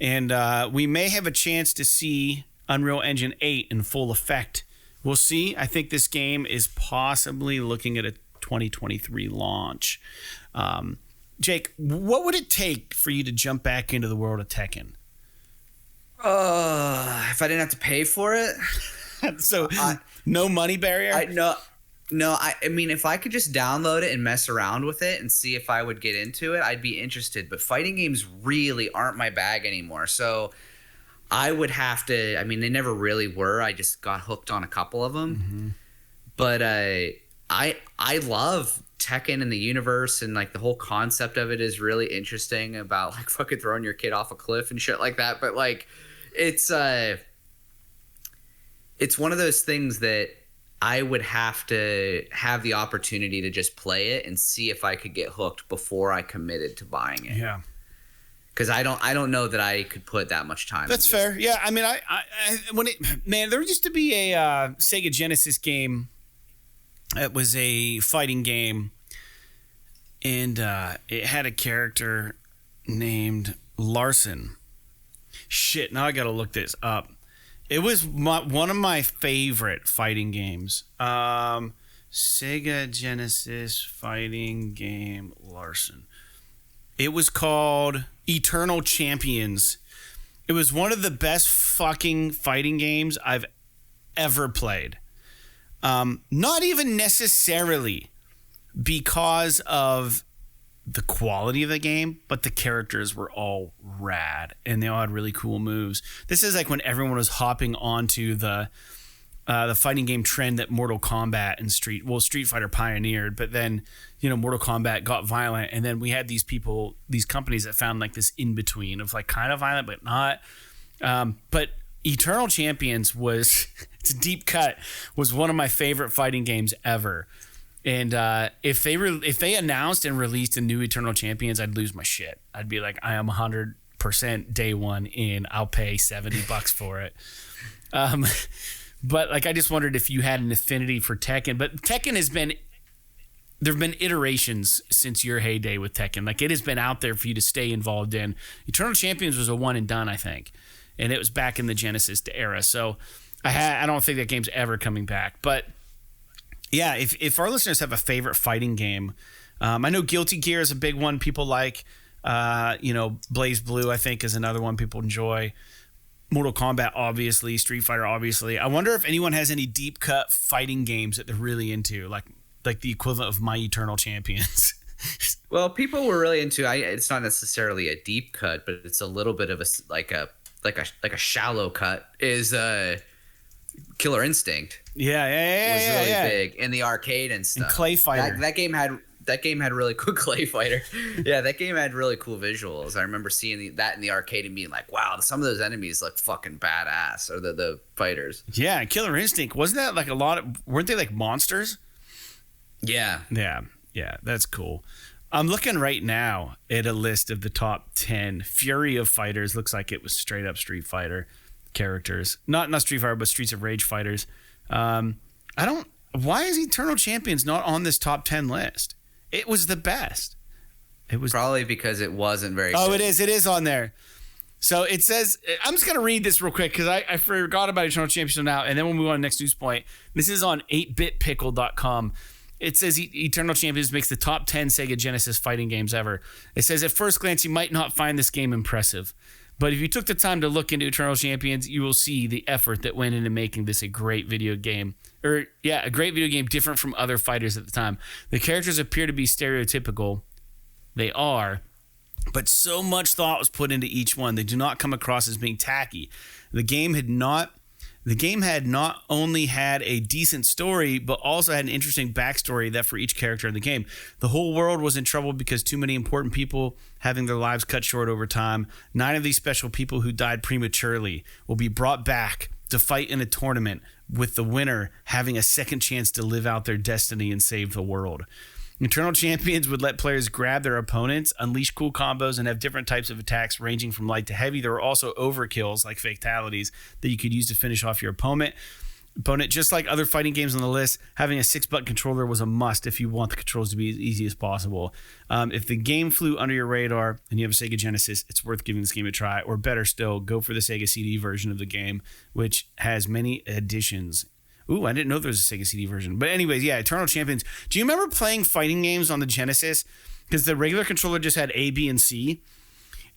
and we may have a chance to see Unreal Engine 8 in full effect. We'll see. I think this game is possibly looking at a 2023 launch. Jake, what would it take for you to jump back into the world of Tekken? If I didn't have to pay for it, So, no money barrier? I mean, if I could just download it and mess around with it and see if I would get into it, I'd be interested. But fighting games really aren't my bag anymore. So I would have to. I mean, they never really were. I just got hooked on a couple of them. Mm-hmm. But I love Tekken and the universe, and like the whole concept of it is really interesting about like fucking throwing your kid off a cliff and shit like that. But like, it's one of those things that I would have to have the opportunity to just play it and see if I could get hooked before I committed to buying it. Yeah. Because I don't know that I could put that much time. That's into it. fair. Yeah, I mean, there used to be a Sega Genesis game. It was a fighting game, and it had a character named Larson. Shit, now I gotta look this up. It was one of my favorite fighting games. Sega Genesis fighting game Larson. It was called Eternal Champions. It was one of the best fucking fighting games I've ever played. Not even necessarily because of the quality of the game, but the characters were all rad and they all had really cool moves. This is like when everyone was hopping onto the fighting game trend that Mortal Kombat and Street Fighter pioneered, but then, Mortal Kombat got violent, and then we had these companies that found like this in between of like kind of violent but not. But Eternal Champions was it's a deep cut, was one of my favorite fighting games ever. And if they announced and released a new Eternal Champions, I'd lose my shit. I'd be like, I am 100% day one in. I'll pay $70 for it. But like, I just wondered if you had an affinity for Tekken. But Tekken there have been iterations since your heyday with Tekken. Like, it has been out there for you to stay involved in. Eternal Champions was a one and done, I think, and it was back in the Genesis era. So I don't think that game's ever coming back. But yeah, if our listeners have a favorite fighting game, I know Guilty Gear is a big one people like. Blaze Blue, I think, is another one people enjoy. Mortal Kombat, obviously. Street Fighter, obviously. I wonder if anyone has any deep cut fighting games that they're really into, like the equivalent of My Eternal Champions. Well, people were really into. It's not necessarily a deep cut, but it's a little bit of a shallow cut. Is Killer Instinct? Yeah. Was really big in the arcade and stuff. And Clay Fighter. That game had really cool Clay Fighter. Yeah, that game had really cool visuals. I remember seeing that in the arcade and being like, "Wow, some of those enemies look fucking badass." Or the fighters. Yeah, and Killer Instinct, wasn't that like a lot of? Weren't they like monsters? Yeah. Yeah, that's cool. I'm looking right now at a list of the top 10 Fury of Fighters. Looks like it was straight up Street Fighter characters. Not Street Fighter, but Streets of Rage fighters. Why is Eternal Champions not on this top 10 list? It was the best. It was probably because it wasn't very good. It is. It is on there. So it says, I'm just going to read this real quick because I forgot about Eternal Champions now, and then we'll move on to the next news point. This is on 8bitpickle.com. It says Eternal Champions makes the top 10 Sega Genesis fighting games ever. It says, at first glance, you might not find this game impressive. But if you took the time to look into Eternal Champions, you will see the effort that went into making this a great video game. A great video game different from other fighters at the time. The characters appear to be stereotypical. They are. But so much thought was put into each one. They do not come across as being tacky. The game had not only had a decent story, but also had an interesting backstory that for each character in the game. The whole world was in trouble because too many important people having their lives cut short over time. 9 of these special people who died prematurely will be brought back to fight in a tournament, with the winner having a second chance to live out their destiny and save the world. Eternal Champions would let players grab their opponents, unleash cool combos, and have different types of attacks ranging from light to heavy. There were also overkills, like fatalities, that you could use to finish off your opponent. Just like other fighting games on the list, having a 6-button controller was a must if you want the controls to be as easy as possible. If the game flew under your radar and you have a Sega Genesis, it's worth giving this game a try. Or better still, go for the Sega CD version of the game, which has many additions. Ooh, I didn't know there was a Sega CD version. But anyways, yeah, Eternal Champions. Do you remember playing fighting games on the Genesis? Because the regular controller just had A, B, and C.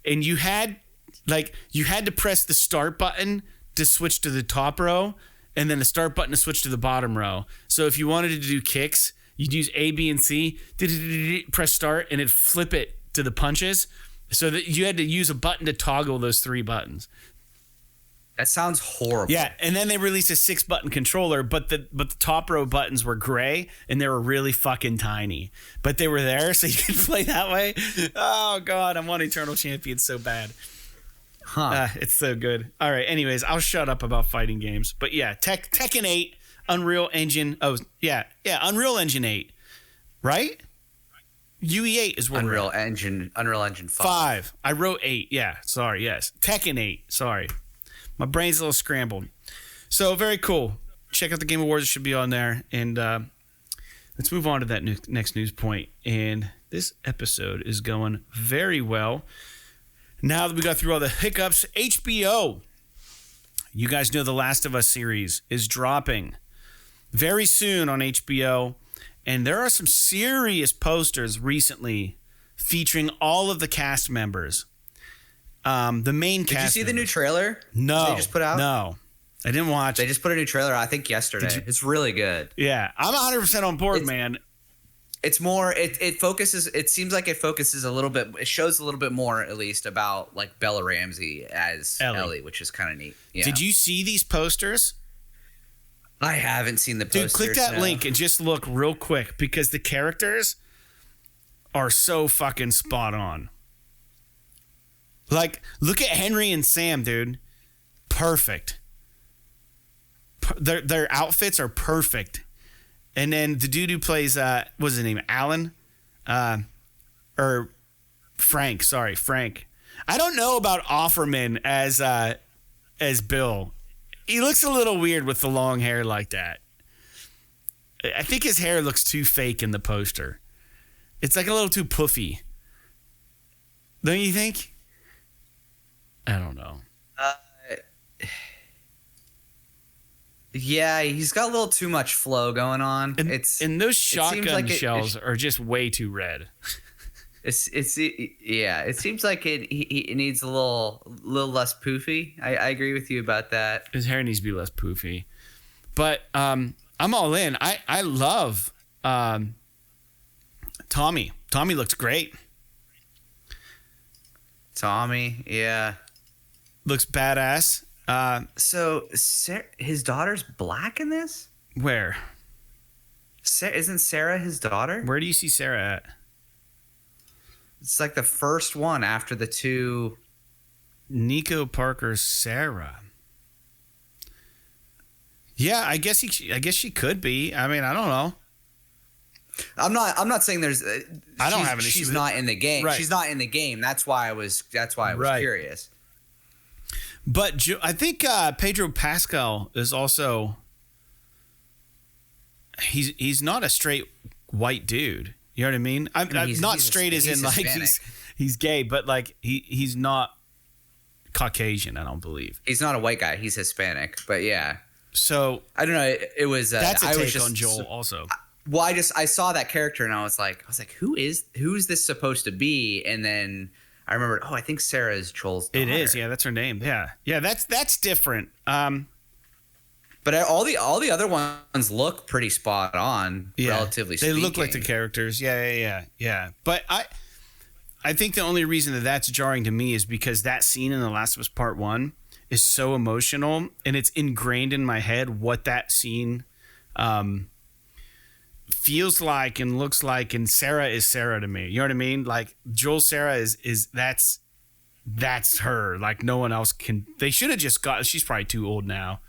And you had to press the start button to switch to the top row, and then the start button to switch to the bottom row. So if you wanted to do kicks, you'd use A, B, and C, press start, and it'd flip it to the punches. So that you had to use a button to toggle those 3 buttons. That sounds horrible. Yeah, and then they released a 6-button controller, but the top row buttons were gray, and they were really fucking tiny. But they were there, so you could play that way. Oh, God, I want Eternal Champions so bad. It's so good. All right, anyways, I'll shut up about fighting games. But yeah, Tekken 8, Unreal Engine. Oh, yeah, Unreal Engine 8, right? UE8 is what Unreal Engine 5. 5. I wrote 8. Yeah, sorry, yes. Tekken 8, sorry. My brain's a little scrambled. So, very cool. Check out the Game Awards. It should be on there. And let's move on to that next news point. And this episode is going very well. Now that we got through all the hiccups, HBO. You guys know the Last of Us series is dropping very soon on HBO. And there are some serious posters recently featuring all of the cast members. The main cast. Did you see the new trailer? No. They just put out? No. I didn't watch. They just put a new trailer, I think, yesterday. It's really good. Yeah. I'm 100% on board, man. It's more, it focuses, it seems like it focuses a little bit, it shows a little bit more, at least, about, like, Bella Ramsey as Ellie, which is kind of neat. Yeah. Did you see these posters? I haven't seen the posters. Dude, click that link and just look real quick, because the characters are so fucking spot on. Like, look at Henry and Sam, dude. Perfect. Their outfits are perfect. And then the dude who plays, what's his name? Alan? Or Frank. Sorry, Frank. I don't know about Offerman as Bill. He looks a little weird with the long hair like that. I think his hair looks too fake in the poster. It's like a little too puffy. Don't you think? I don't know. Yeah, he's got a little too much flow going on. And those shotgun shells are just way too red. It seems like it needs a little less poofy. I agree with you about that. His hair needs to be less poofy. But I'm all in. I love Tommy looks great. Tommy, yeah. Looks badass. So his daughter's black in this? Where? Isn't Sarah his daughter? Where do you see Sarah at? It's like the first one after the two. Nico Parker's Sarah. Yeah, I guess she could be. I mean, I don't know. I'm not saying there's. I don't have an issue. She's not in the game. Right. She's not in the game. That's why I was Right. curious. But I think Pedro Pascal is also. He's not a straight white dude. You know what I mean? I'm not straight as in like he's gay, but like he's not Caucasian. I don't believe he's not a white guy. He's Hispanic. But yeah. So I don't know. It was that's a take on Joel also. Well, I saw that character and I was like, who's this supposed to be? And then I remembered, I think Sarah is Joel's daughter. It is, yeah, that's her name. Yeah, that's different. But all the other ones look pretty spot on, relatively speaking. They look like the characters. Yeah. But I think the only reason that's jarring to me is because that scene in The Last of Us Part 1 is so emotional and it's ingrained in my head what that scene feels like and looks like, and Sarah is Sarah to me. You know what I mean? Like Joel Sarah is that's her. Like no one else can. They should have just got. She's probably too old now,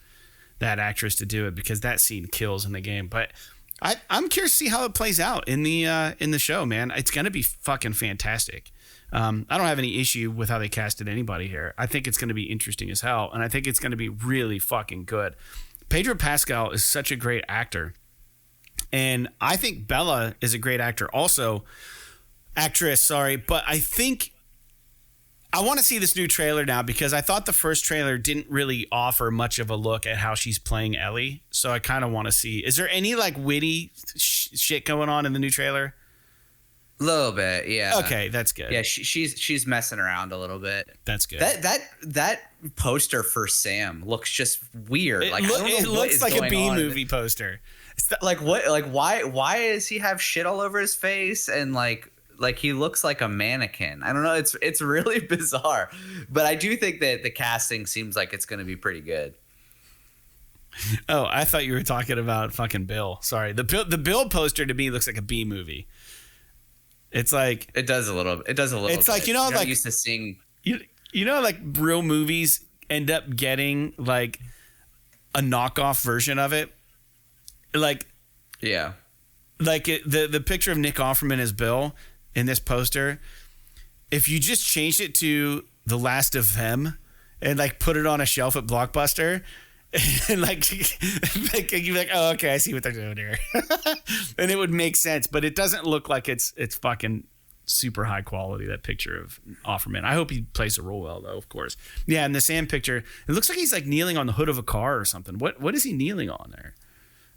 that actress, to do it because that scene kills in the game. But I'm curious to see how it plays out in the show, man. It's gonna be fucking fantastic. I don't have any issue with how they casted anybody here. I think it's gonna be interesting as hell, and I think it's gonna be really fucking good. Pedro Pascal is such a great actor. And I think Bella is a great actress, sorry. But I think I want to see this new trailer now because I thought the first trailer didn't really offer much of a look at how she's playing Ellie. So I kind of want to see. Is there any like witty shit going on in the new trailer? A little bit, yeah. Okay, that's good. Yeah, she's messing around a little bit. That's good. That poster for Sam looks just weird. It looks like a B movie poster. Like what? Like why does he have shit all over his face and like he looks like a mannequin? I don't know. It's really bizarre, but I do think that the casting seems like it's going to be pretty good. Oh, I thought you were talking about fucking Bill. Sorry, the Bill poster to me looks like a B movie. It's like it does a little. It's like You're like used to seeing. You know, like real movies end up getting like a knockoff version of it. Like, yeah, like the picture of Nick Offerman as Bill in this poster. If you just changed it to The Last of Them and like put it on a shelf at Blockbuster, and like you'd be like, oh, okay, I see what they're doing here, and it would make sense. But it doesn't look like it's fucking super high quality, that picture of Offerman. I hope he plays the role well, though, of course. Yeah, in the Sam picture, it looks like he's like kneeling on the hood of a car or something. What is he kneeling on there?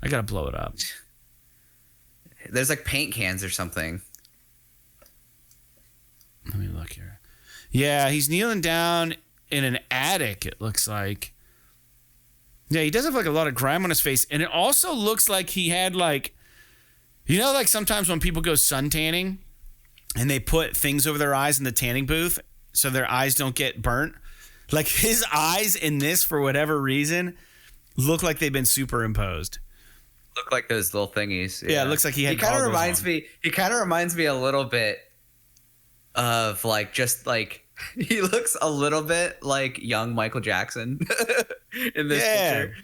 I gotta blow it up. There's like paint cans or something. Let me look here. Yeah, he's kneeling down in an attic, it looks like. Yeah, he does have like a lot of grime on his face. And it also looks like he had like, you know, like sometimes when people go sun tanning and they put things over their eyes in the tanning booth so their eyes don't get burnt. Like his eyes in this, for whatever reason, look like they've been superimposed. Look like those little thingies. Yeah, it looks like he had. He kind of reminds me a little bit of like just like he looks a little bit like young Michael Jackson in this picture.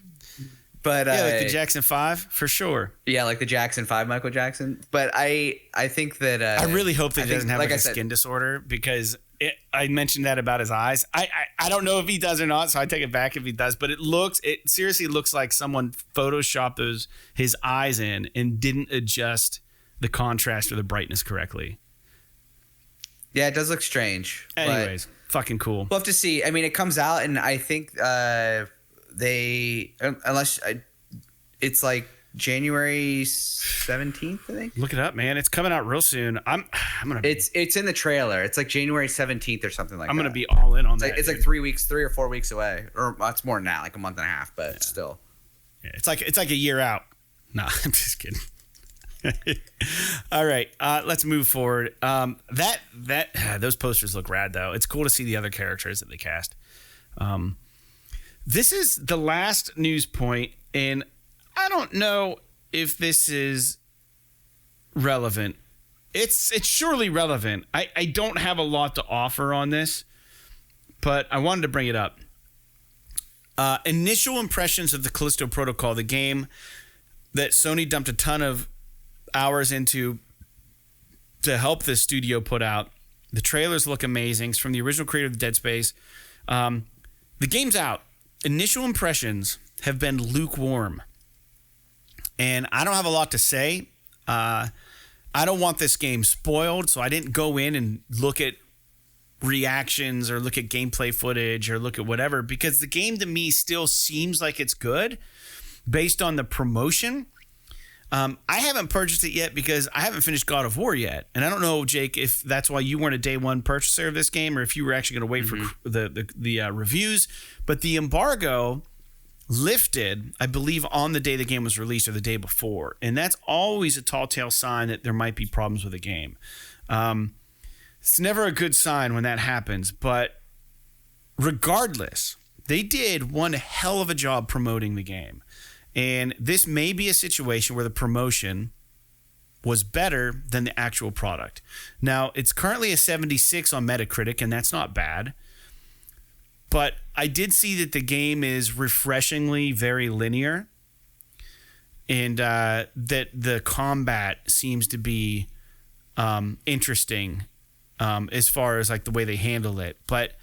But yeah, like the Jackson 5 for sure. Yeah, like the Jackson 5 Michael Jackson. But I think that I really hope that he doesn't have like a skin disorder because I mentioned that about his eyes. I don't know if he does or not, so I take it back if he does. But it seriously looks like someone photoshopped his eyes in and didn't adjust the contrast or the brightness correctly. Yeah, it does look strange. Anyways, fucking cool. We'll have to see. I mean, it comes out, and I think it's like January 17th, I think. Look it up, man. It's coming out real soon. I'm gonna. It's in the trailer. It's like January 17th or something like that. I'm gonna be all in on that. It's like 3 or 4 weeks away, or it's more than that, like a month and a half. But still, yeah, it's like a year out. Nah, I'm just kidding. All right, let's move forward. Those posters look rad, though. It's cool to see the other characters that they cast. This is the last news point, and I don't know if this is relevant. It's surely relevant. I don't have a lot to offer on this, but I wanted to bring it up. Initial impressions of the Callisto Protocol, the game that Sony dumped a ton of hours into to help this studio put out. The trailers look amazing. It's from the original creator of Dead Space. The game's out. Initial impressions have been lukewarm. And I don't have a lot to say. I don't want this game spoiled, so I didn't go in and look at reactions or look at gameplay footage or look at whatever, because the game to me still seems like it's good based on the promotion. I haven't purchased it yet because I haven't finished God of War yet. And I don't know, Jake, if that's why you weren't a day one purchaser of this game or if you were actually going to wait for the reviews. But the embargo lifted, I believe, on the day the game was released or the day before. And that's always a tall tale sign that there might be problems with the game. It's never a good sign when that happens. But regardless, they did one hell of a job promoting the game. And this may be a situation where the promotion was better than the actual product. Now, it's currently a 76 on Metacritic, and that's not bad. But I did see that the game is refreshingly very linear, and that the combat seems to be interesting as far as like the way they handle it. But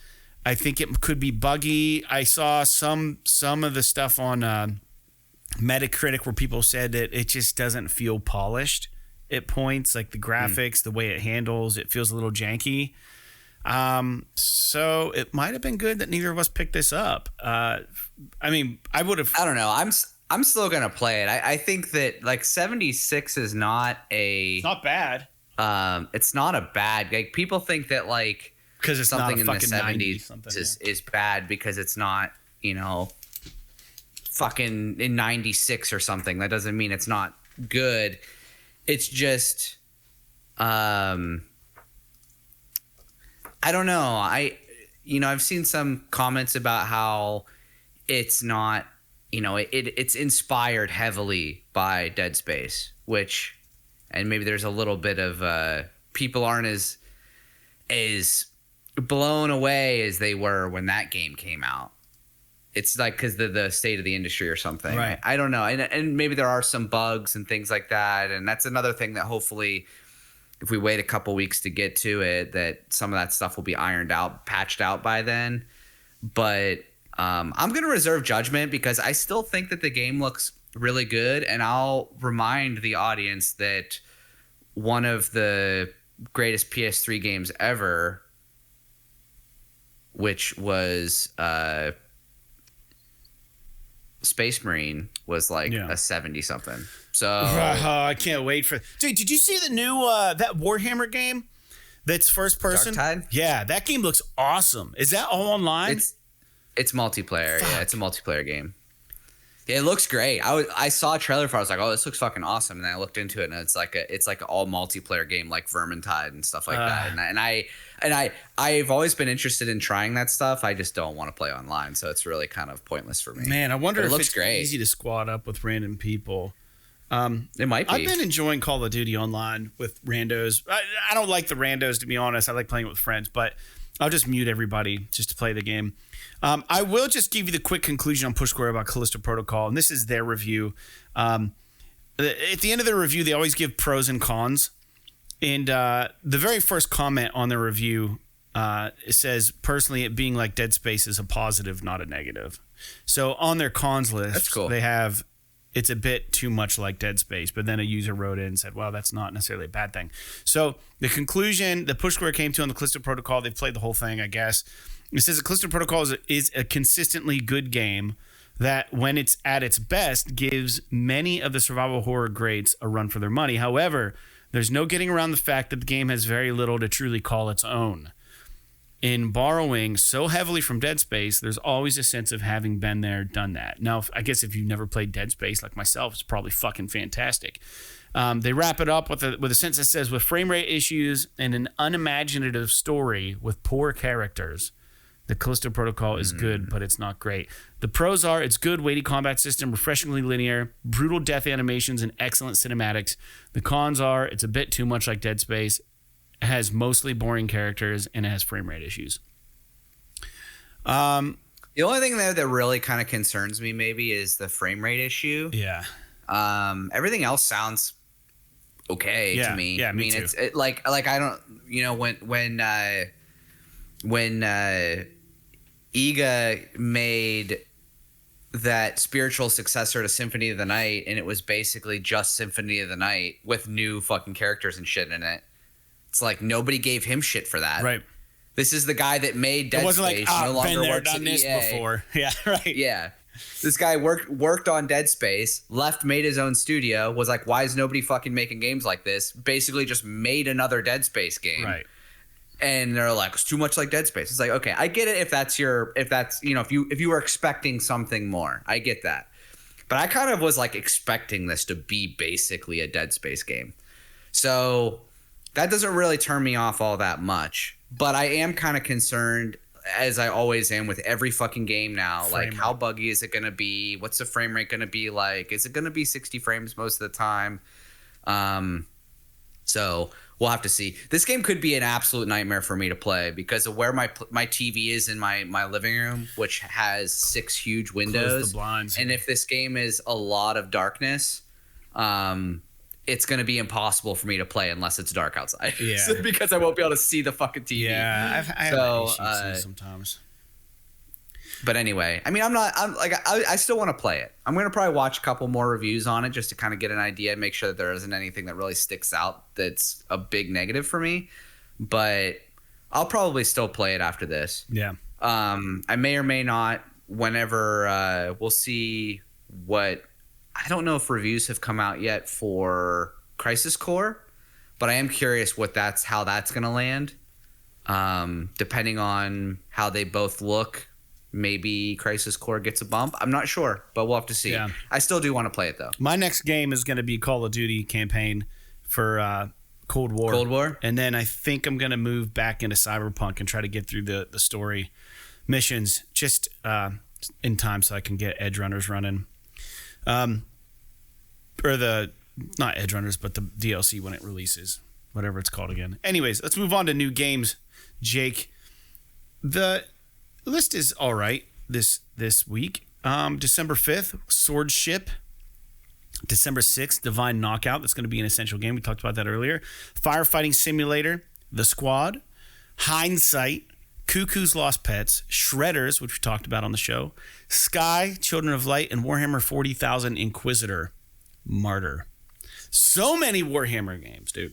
I think it could be buggy. I saw some of the stuff on Metacritic where people said that it just doesn't feel polished at points, like the graphics, the way it handles, it feels a little janky. So it might have been good that neither of us picked this up. I mean, I would have. I don't know. I'm still gonna play it. I think that like 76 is not a. It's not bad. It's not a bad. Like people think that like because it's something not a in the 70s is bad because it's not, you know, fucking in 96 or something. That doesn't mean it's not good. It's just I don't know. I've seen some comments about how it's not, it's inspired heavily by Dead Space, which, and maybe there's a little bit of people aren't as blown away as they were when that game came out. It's like because the state of the industry or something. Right. I don't know. And maybe there are some bugs and things like that. And that's another thing that hopefully if we wait a couple weeks to get to it, that some of that stuff will be ironed out, patched out by then. But I'm going to reserve judgment because I still think that the game looks really good. And I'll remind the audience that one of the greatest PS3 games ever, which was Space Marine, was like a 70 something. So I can't wait for. Dude, did you see the new that Warhammer game? That's first person. Dark Tide? Yeah, that game looks awesome. Is that all online? It's multiplayer. Fuck. Yeah, it's a multiplayer game. Yeah, it looks great. I saw a trailer for it. I was like, oh, this looks fucking awesome. And then I looked into it, and it's like an all multiplayer game like Vermintide and stuff like that. And I've always been interested in trying that stuff. I just don't want to play online, so it's really kind of pointless for me. Man, I wonder if looks it's great. Easy to squad up with random people. It might be. I've been enjoying Call of Duty online with randos. I don't like the randos, to be honest. I like playing with friends, but I'll just mute everybody just to play the game. I will just give you the quick conclusion on Push Square about Callisto Protocol, and this is their review. At the end of their review, they always give pros and cons. And the very first comment on their review it says, personally, it being like Dead Space is a positive, not a negative. So on their cons list, that's cool. They have it's a bit too much like Dead Space, but then a user wrote in and said, well, that's not necessarily a bad thing. So the conclusion the Push Square came to on the Callisto Protocol, they've played the whole thing, I guess. It says the Callisto Protocol is a consistently good game that, when it's at its best, gives many of the survival horror greats a run for their money. However, there's no getting around the fact that the game has very little to truly call its own. In borrowing so heavily from Dead Space, there's always a sense of having been there, done that. Now, I guess if you've never played Dead Space like myself, it's probably fucking fantastic. They wrap it up with a sentence that says, with frame rate issues and an unimaginative story with poor characters, the Callisto Protocol is good, but it's not great. The pros are it's good, weighty combat system, refreshingly linear, brutal death animations, and excellent cinematics. The cons are it's a bit too much like Dead Space, it has mostly boring characters, and it has frame rate issues. The only thing there that really kind of concerns me maybe is the frame rate issue. Yeah. Everything else sounds okay to me. Yeah, I mean, too. it's like I don't, when Iga made that spiritual successor to Symphony of the Night, and it was basically just Symphony of the Night with new fucking characters and shit in it. It's like nobody gave him shit for that. Right. This is the guy that made Dead Space. It wasn't like, no longer been there, works done at this EA. before. Yeah, right. Yeah. This guy worked on Dead Space, left, made his own studio, was like, why is nobody fucking making games like this? Basically just made another Dead Space game. Right. And they're like, it's too much like Dead Space. It's like, okay, I get it if you were expecting something more. I get that. But I kind of was like expecting this to be basically a Dead Space game. So that doesn't really turn me off all that much. But I am kind of concerned, as I always am with every fucking game now, like how buggy is it going to be? What's the frame rate going to be like? Is it going to be 60 frames most of the time? So we'll have to see. This game could be an absolute nightmare for me to play because of where my TV is in my living room, which has 6 huge windows. Close the blinds. And if this game is a lot of darkness, it's going to be impossible for me to play unless it's dark outside. Yeah. Because I won't be able to see the fucking TV. Yeah, I have issues sometimes. But anyway, I mean, I still want to play it. I'm going to probably watch a couple more reviews on it just to kind of get an idea and make sure that there isn't anything that really sticks out that's a big negative for me. But I'll probably still play it after this. Yeah. I may or may not whenever we'll see what. I don't know if reviews have come out yet for Crisis Core, but I am curious how that's going to land. Depending on how they both look, maybe Crisis Core gets a bump. I'm not sure, but we'll have to see. Yeah. I still do want to play it though. My next game is going to be Call of Duty campaign for Cold War. Cold War? And then I think I'm going to move back into Cyberpunk and try to get through the story missions just in time so I can get Edge Runners running. Or not Edge Runners, but the DLC when it releases, whatever it's called again. Anyways, let's move on to new games, Jake. The list is all right this week. December 5th, Sword Ship. December 6th, Divine Knockout. That's going to be an essential game. We talked about that earlier. Firefighting Simulator, The Squad, Hindsight, Cuckoo's Lost Pets, Shredders, which we talked about on the show, Sky, Children of Light, and Warhammer 40,000 Inquisitor, Martyr. So many Warhammer games, dude.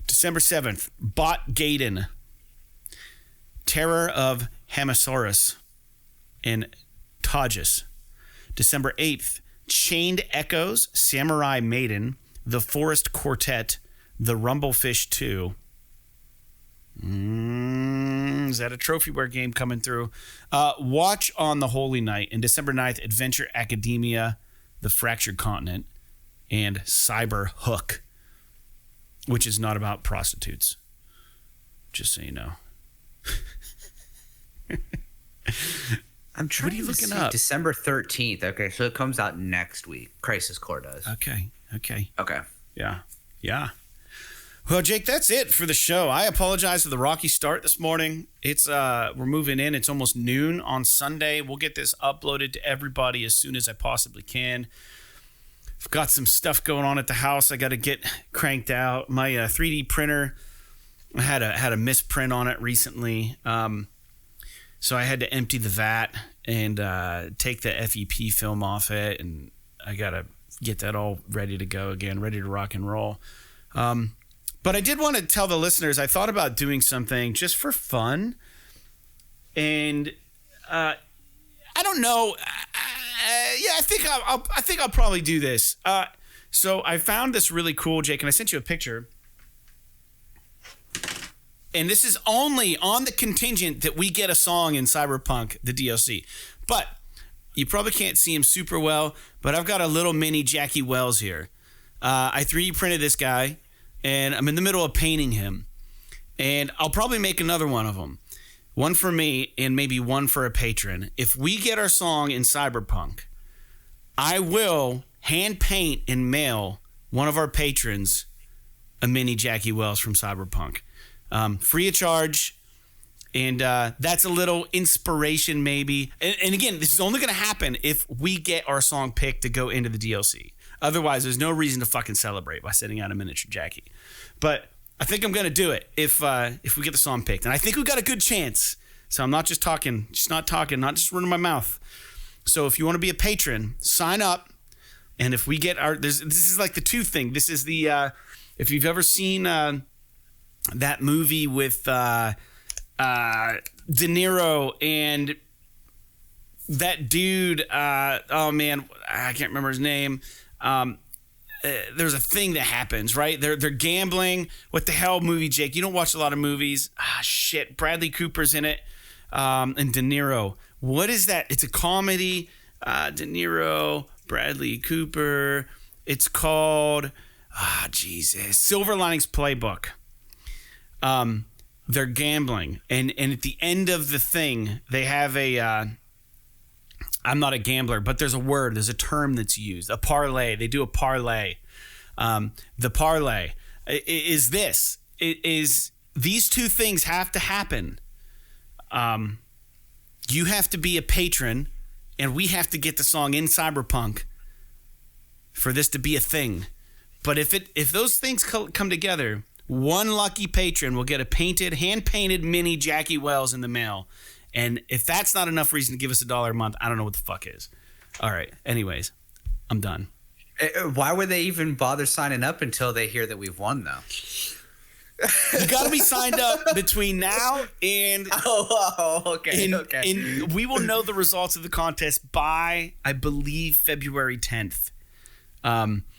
December 7th, Bot Gaiden, Terror of Hamasaurus, and Tagus. December 8th, Chained Echoes, Samurai Maiden, The Forest Quartet, The Rumblefish 2. Is that a Trophyware game coming through? Watch on the Holy Night. And December 9th, Adventure Academia, The Fractured Continent, and Cyber Hook, which is not about prostitutes. Just so you know. I'm trying to looking see up? December 13th. Okay, so it comes out next week. Crisis Core does. Okay. Yeah. Well, Jake, that's it for the show. I apologize for the rocky start this morning. It's we're moving in. It's almost noon on Sunday. We'll get this uploaded to everybody as soon as I possibly can. I've got some stuff going on at the house I got to get cranked out. My 3D printer had a misprint on it recently. So I had to empty the vat and take the FEP film off it, and I got to get that all ready to go again, ready to rock and roll. But I did want to tell the listeners I thought about doing something just for fun, and I don't know. I think I'll probably do this. So I found this really cool, Jake, and I sent you a picture. And this is only on the contingent that we get a song in Cyberpunk, the DLC. But you probably can't see him super well, but I've got a little mini Jackie Wells here. I 3D printed this guy, and I'm in the middle of painting him. And I'll probably make another one of them. One for me and maybe one for a patron. If we get our song in Cyberpunk, I will hand paint and mail one of our patrons a mini Jackie Wells from Cyberpunk. Free of charge. And that's a little inspiration maybe. And again, this is only going to happen if we get our song picked to go into the DLC. Otherwise, there's no reason to fucking celebrate by sending out a miniature Jackie. But I think I'm going to do it if we get the song picked. And I think we've got a good chance. So I'm not just not just running my mouth. So if you want to be a patron, sign up. And if we get this is like the 2 thing. This is the, if you've ever seen that movie with De Niro and that dude, oh man, I can't remember his name. There's a thing that happens, right? They're gambling. What the hell movie, Jake? You don't watch a lot of movies. Shit. Bradley Cooper's in it. And De Niro. What is that? It's a comedy. De Niro, Bradley Cooper. It's called, Jesus. Silver Linings Playbook. They're gambling. And at the end of the thing, they have a, I'm not a gambler, but there's a term that's used, a parlay. They do a parlay. The parlay is this. These 2 things have to happen. You have to be a patron, and we have to get the song in Cyberpunk for this to be a thing. But if those things come together, one lucky patron will get a hand-painted mini Jackie Wells in the mail. And if that's not enough reason to give us $1 a month, I don't know what the fuck is. All right. Anyways, I'm done. Why would they even bother signing up until they hear that we've won, though? You got to be signed up between now and... Okay. And we will know the results of the contest by, I believe, February 10th.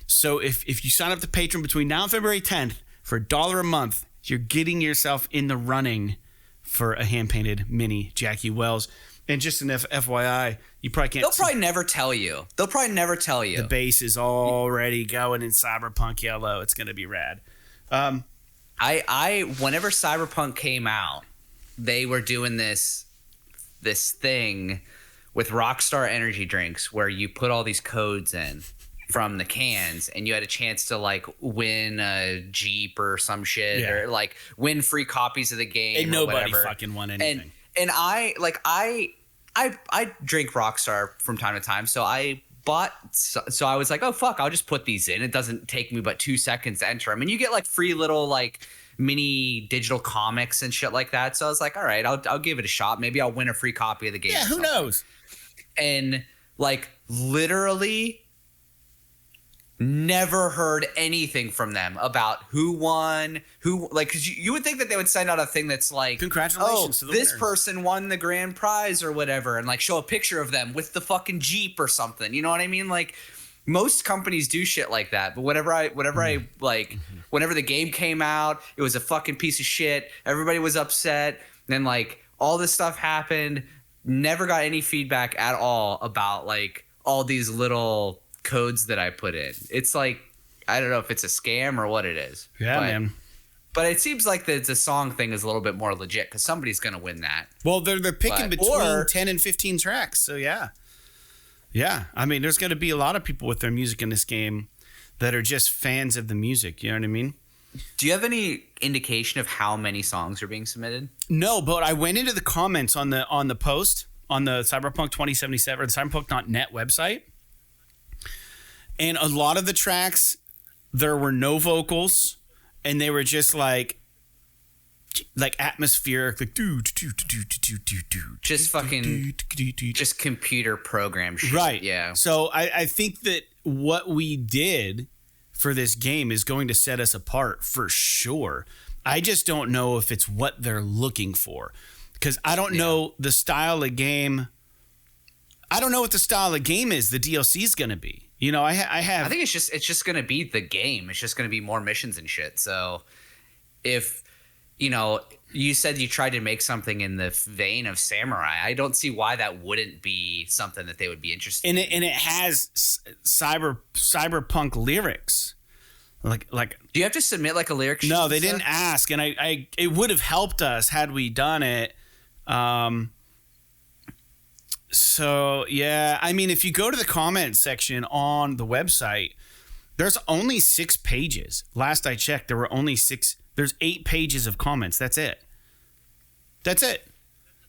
So if you sign up to Patreon between now and February 10th for $1 a month, you're getting yourself in the running for a hand-painted mini Jackie Wells. And just an FYI, you probably can't... They'll probably never tell you. The base is already going in Cyberpunk yellow. It's going to be rad. Whenever Cyberpunk came out, they were doing this thing with Rockstar energy drinks where you put all these codes in from the cans and you had a chance to like win a Jeep or some shit or like win free copies of the game. And nobody fucking won anything. And I drink Rockstar from time to time, so I was like, oh fuck, I'll just put these in. It doesn't take me but 2 seconds to enter them, and you get like free little like mini digital comics and shit like that. So I was like, all right, I'll give it a shot. Maybe I'll win a free copy of the game. Yeah, who knows? And like literally never heard anything from them about who won, because you would think that they would send out a thing that's like, congratulations to the this winners. person won the grand prize or whatever, and like show a picture of them with the fucking Jeep or something. You know what I mean? Like most companies do shit like that, but whenever the game came out, it was a fucking piece of shit. Everybody was upset. And then like all this stuff happened. Never got any feedback at all about like all these little codes that I put in. It's like, I don't know if it's a scam or what it is. Yeah, man. But it seems like the song thing is a little bit more legit because somebody's going to win that. Well, they're picking between 10 and 15 tracks. So yeah. Yeah. I mean, there's going to be a lot of people with their music in this game that are just fans of the music. You know what I mean? Do you have any indication of how many songs are being submitted? No, but I went into the comments on the post on the Cyberpunk 2077 or the Cyberpunk.net website. And a lot of the tracks, there were no vocals, and they were just like atmospheric, like just fucking just computer program shit. Right. Yeah. So I think that what we did for this game is going to set us apart for sure. I just don't know if it's what they're looking for, because I don't know the style of game. I don't know what the style of game is the DLC is going to be. You know, I think it's just going to be the game. It's just going to be more missions and shit. So if, you know, you said you tried to make something in the vein of Samurai, I don't see why that wouldn't be something that they would be interested in. And it has cyberpunk lyrics. Like Do you have to submit like a lyric sheet? no, they and stuff? didn't ask, and I it would have helped us had we done it. So yeah, I mean, if you go to the comment section on the website, there's only 6 pages. Last I checked, there were only 6. There's 8 pages of comments. That's it.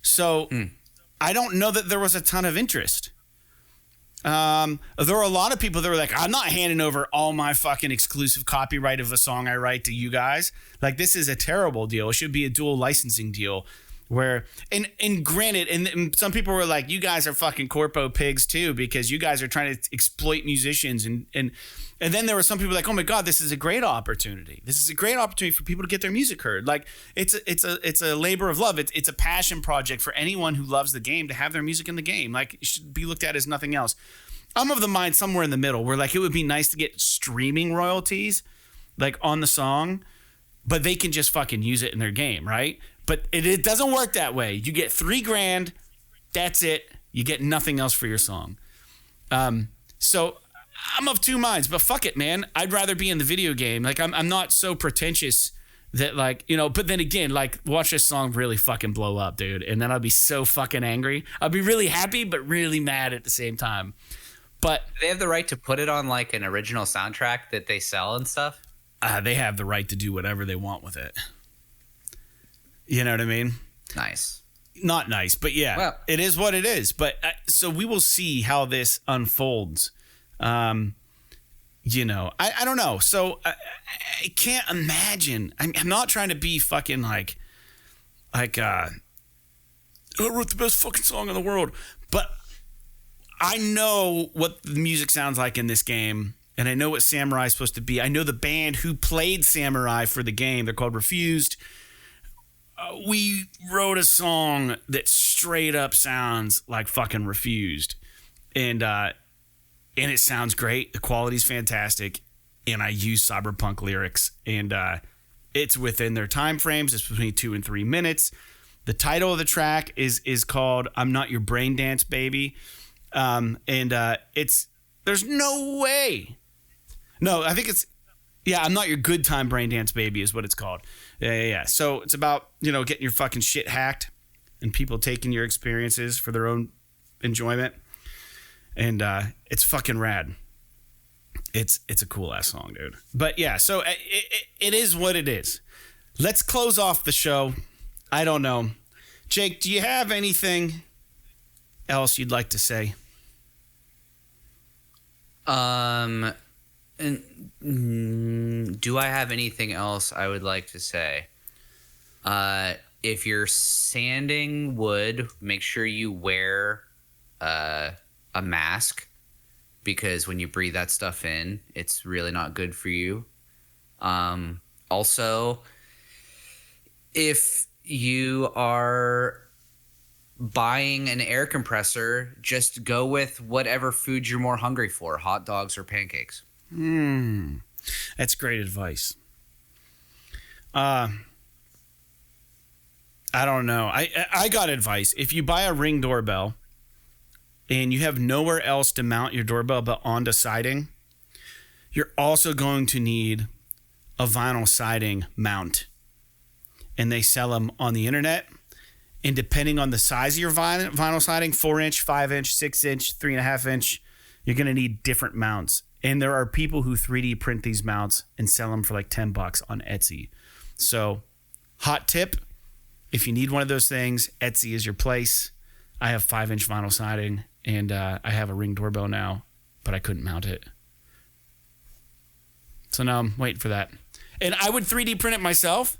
So I don't know that there was a ton of interest. There were a lot of people that were like, I'm not handing over all my fucking exclusive copyright of the song I write to you guys. Like, this is a terrible deal. It should be a dual licensing deal where, and granted, and some people were like, you guys are fucking corpo pigs too, because you guys are trying to exploit musicians. And then there were some people like, oh my God, this is a great opportunity. This is a great opportunity for people to get their music heard. Like, it's a labor of love. It's a passion project for anyone who loves the game to have their music in the game. Like, it should be looked at as nothing else. I'm of the mind somewhere in the middle where, like, it would be nice to get streaming royalties, like, on the song, but they can just fucking use it in their game, right? But it doesn't work that way. You get $3,000, that's it. You get nothing else for your song. So I'm of two minds, but fuck it, man. I'd rather be in the video game. Like, I'm not so pretentious that, like, you know, but then again, like, watch this song really fucking blow up, dude. And then I'll be so fucking angry. I'll be really happy, but really mad at the same time. But they have the right to put it on like an original soundtrack that they sell and stuff. They have the right to do whatever they want with it. You know what I mean? Nice. Not nice, but yeah, well, it is what it is. But so we will see how this unfolds. You know, I don't know. So I can't imagine. I'm not trying to be fucking like I wrote the best fucking song in the world, but I know what the music sounds like in this game, and I know what Samurai is supposed to be. I know the band who played Samurai for the game. They're called Refused. We wrote a song that straight up sounds like fucking Refused, and it sounds great. The quality's fantastic, and I use cyberpunk lyrics, and it's within their time frames. It's between 2 and 3 minutes. The title of the track is called "I'm Not Your Brain Dance Baby." It's there's no way. No, I think it's I'm Not Your Good Time Brain Dance Baby is what it's called. Yeah. So it's about, you know, getting your fucking shit hacked and people taking your experiences for their own enjoyment. And it's fucking rad. It's a cool ass song, dude. But yeah, so it is what it is. Let's close off the show. I don't know. Jake, do you have anything else you'd like to say? Do I have anything else I would like to say? If you're sanding wood, make sure you wear a mask, because when you breathe that stuff in, it's really not good for you. Also, if you are buying an air compressor, just go with whatever food you're more hungry for, hot dogs or pancakes. That's great advice. I don't know. I got advice. If you buy a Ring doorbell and you have nowhere else to mount your doorbell but onto siding, you're also going to need a vinyl siding mount. And they sell them on the internet. And depending on the size of your vinyl siding, 4-inch, 5-inch, 6-inch, 3.5-inch, you're going to need different mounts. And there are people who 3D print these mounts and sell them for like $10 on Etsy. So, hot tip, if you need one of those things, Etsy is your place. I have 5-inch vinyl siding, and I have a Ring doorbell now, but I couldn't mount it. So now I'm waiting for that. And I would 3D print it myself,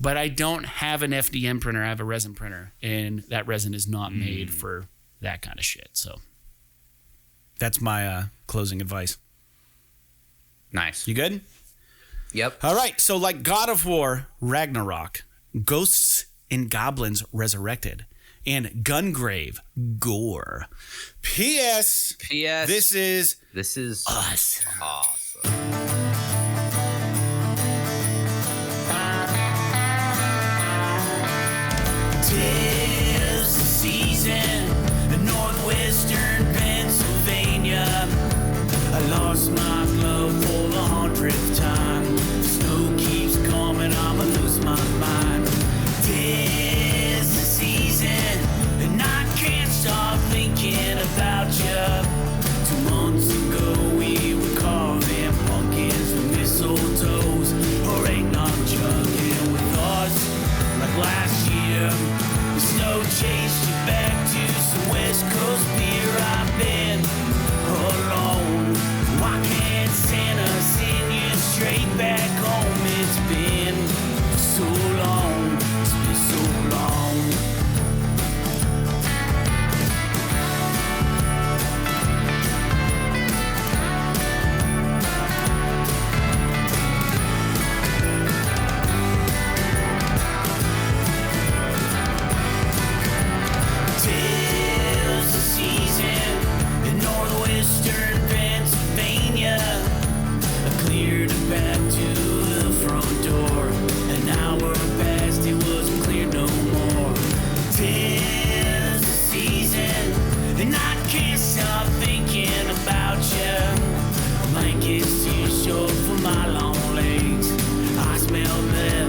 but I don't have an FDM printer. I have a resin printer, and that resin is not made for that kind of shit. So that's my closing advice. Nice. You good? Yep. All right. So like God of War, Ragnarok, Ghosts and Goblins Resurrected, and Gungrave Gore. P.S. This is us. Awesome. Tis the season in northwestern Pennsylvania. I lost my glove for the 100th time. still there.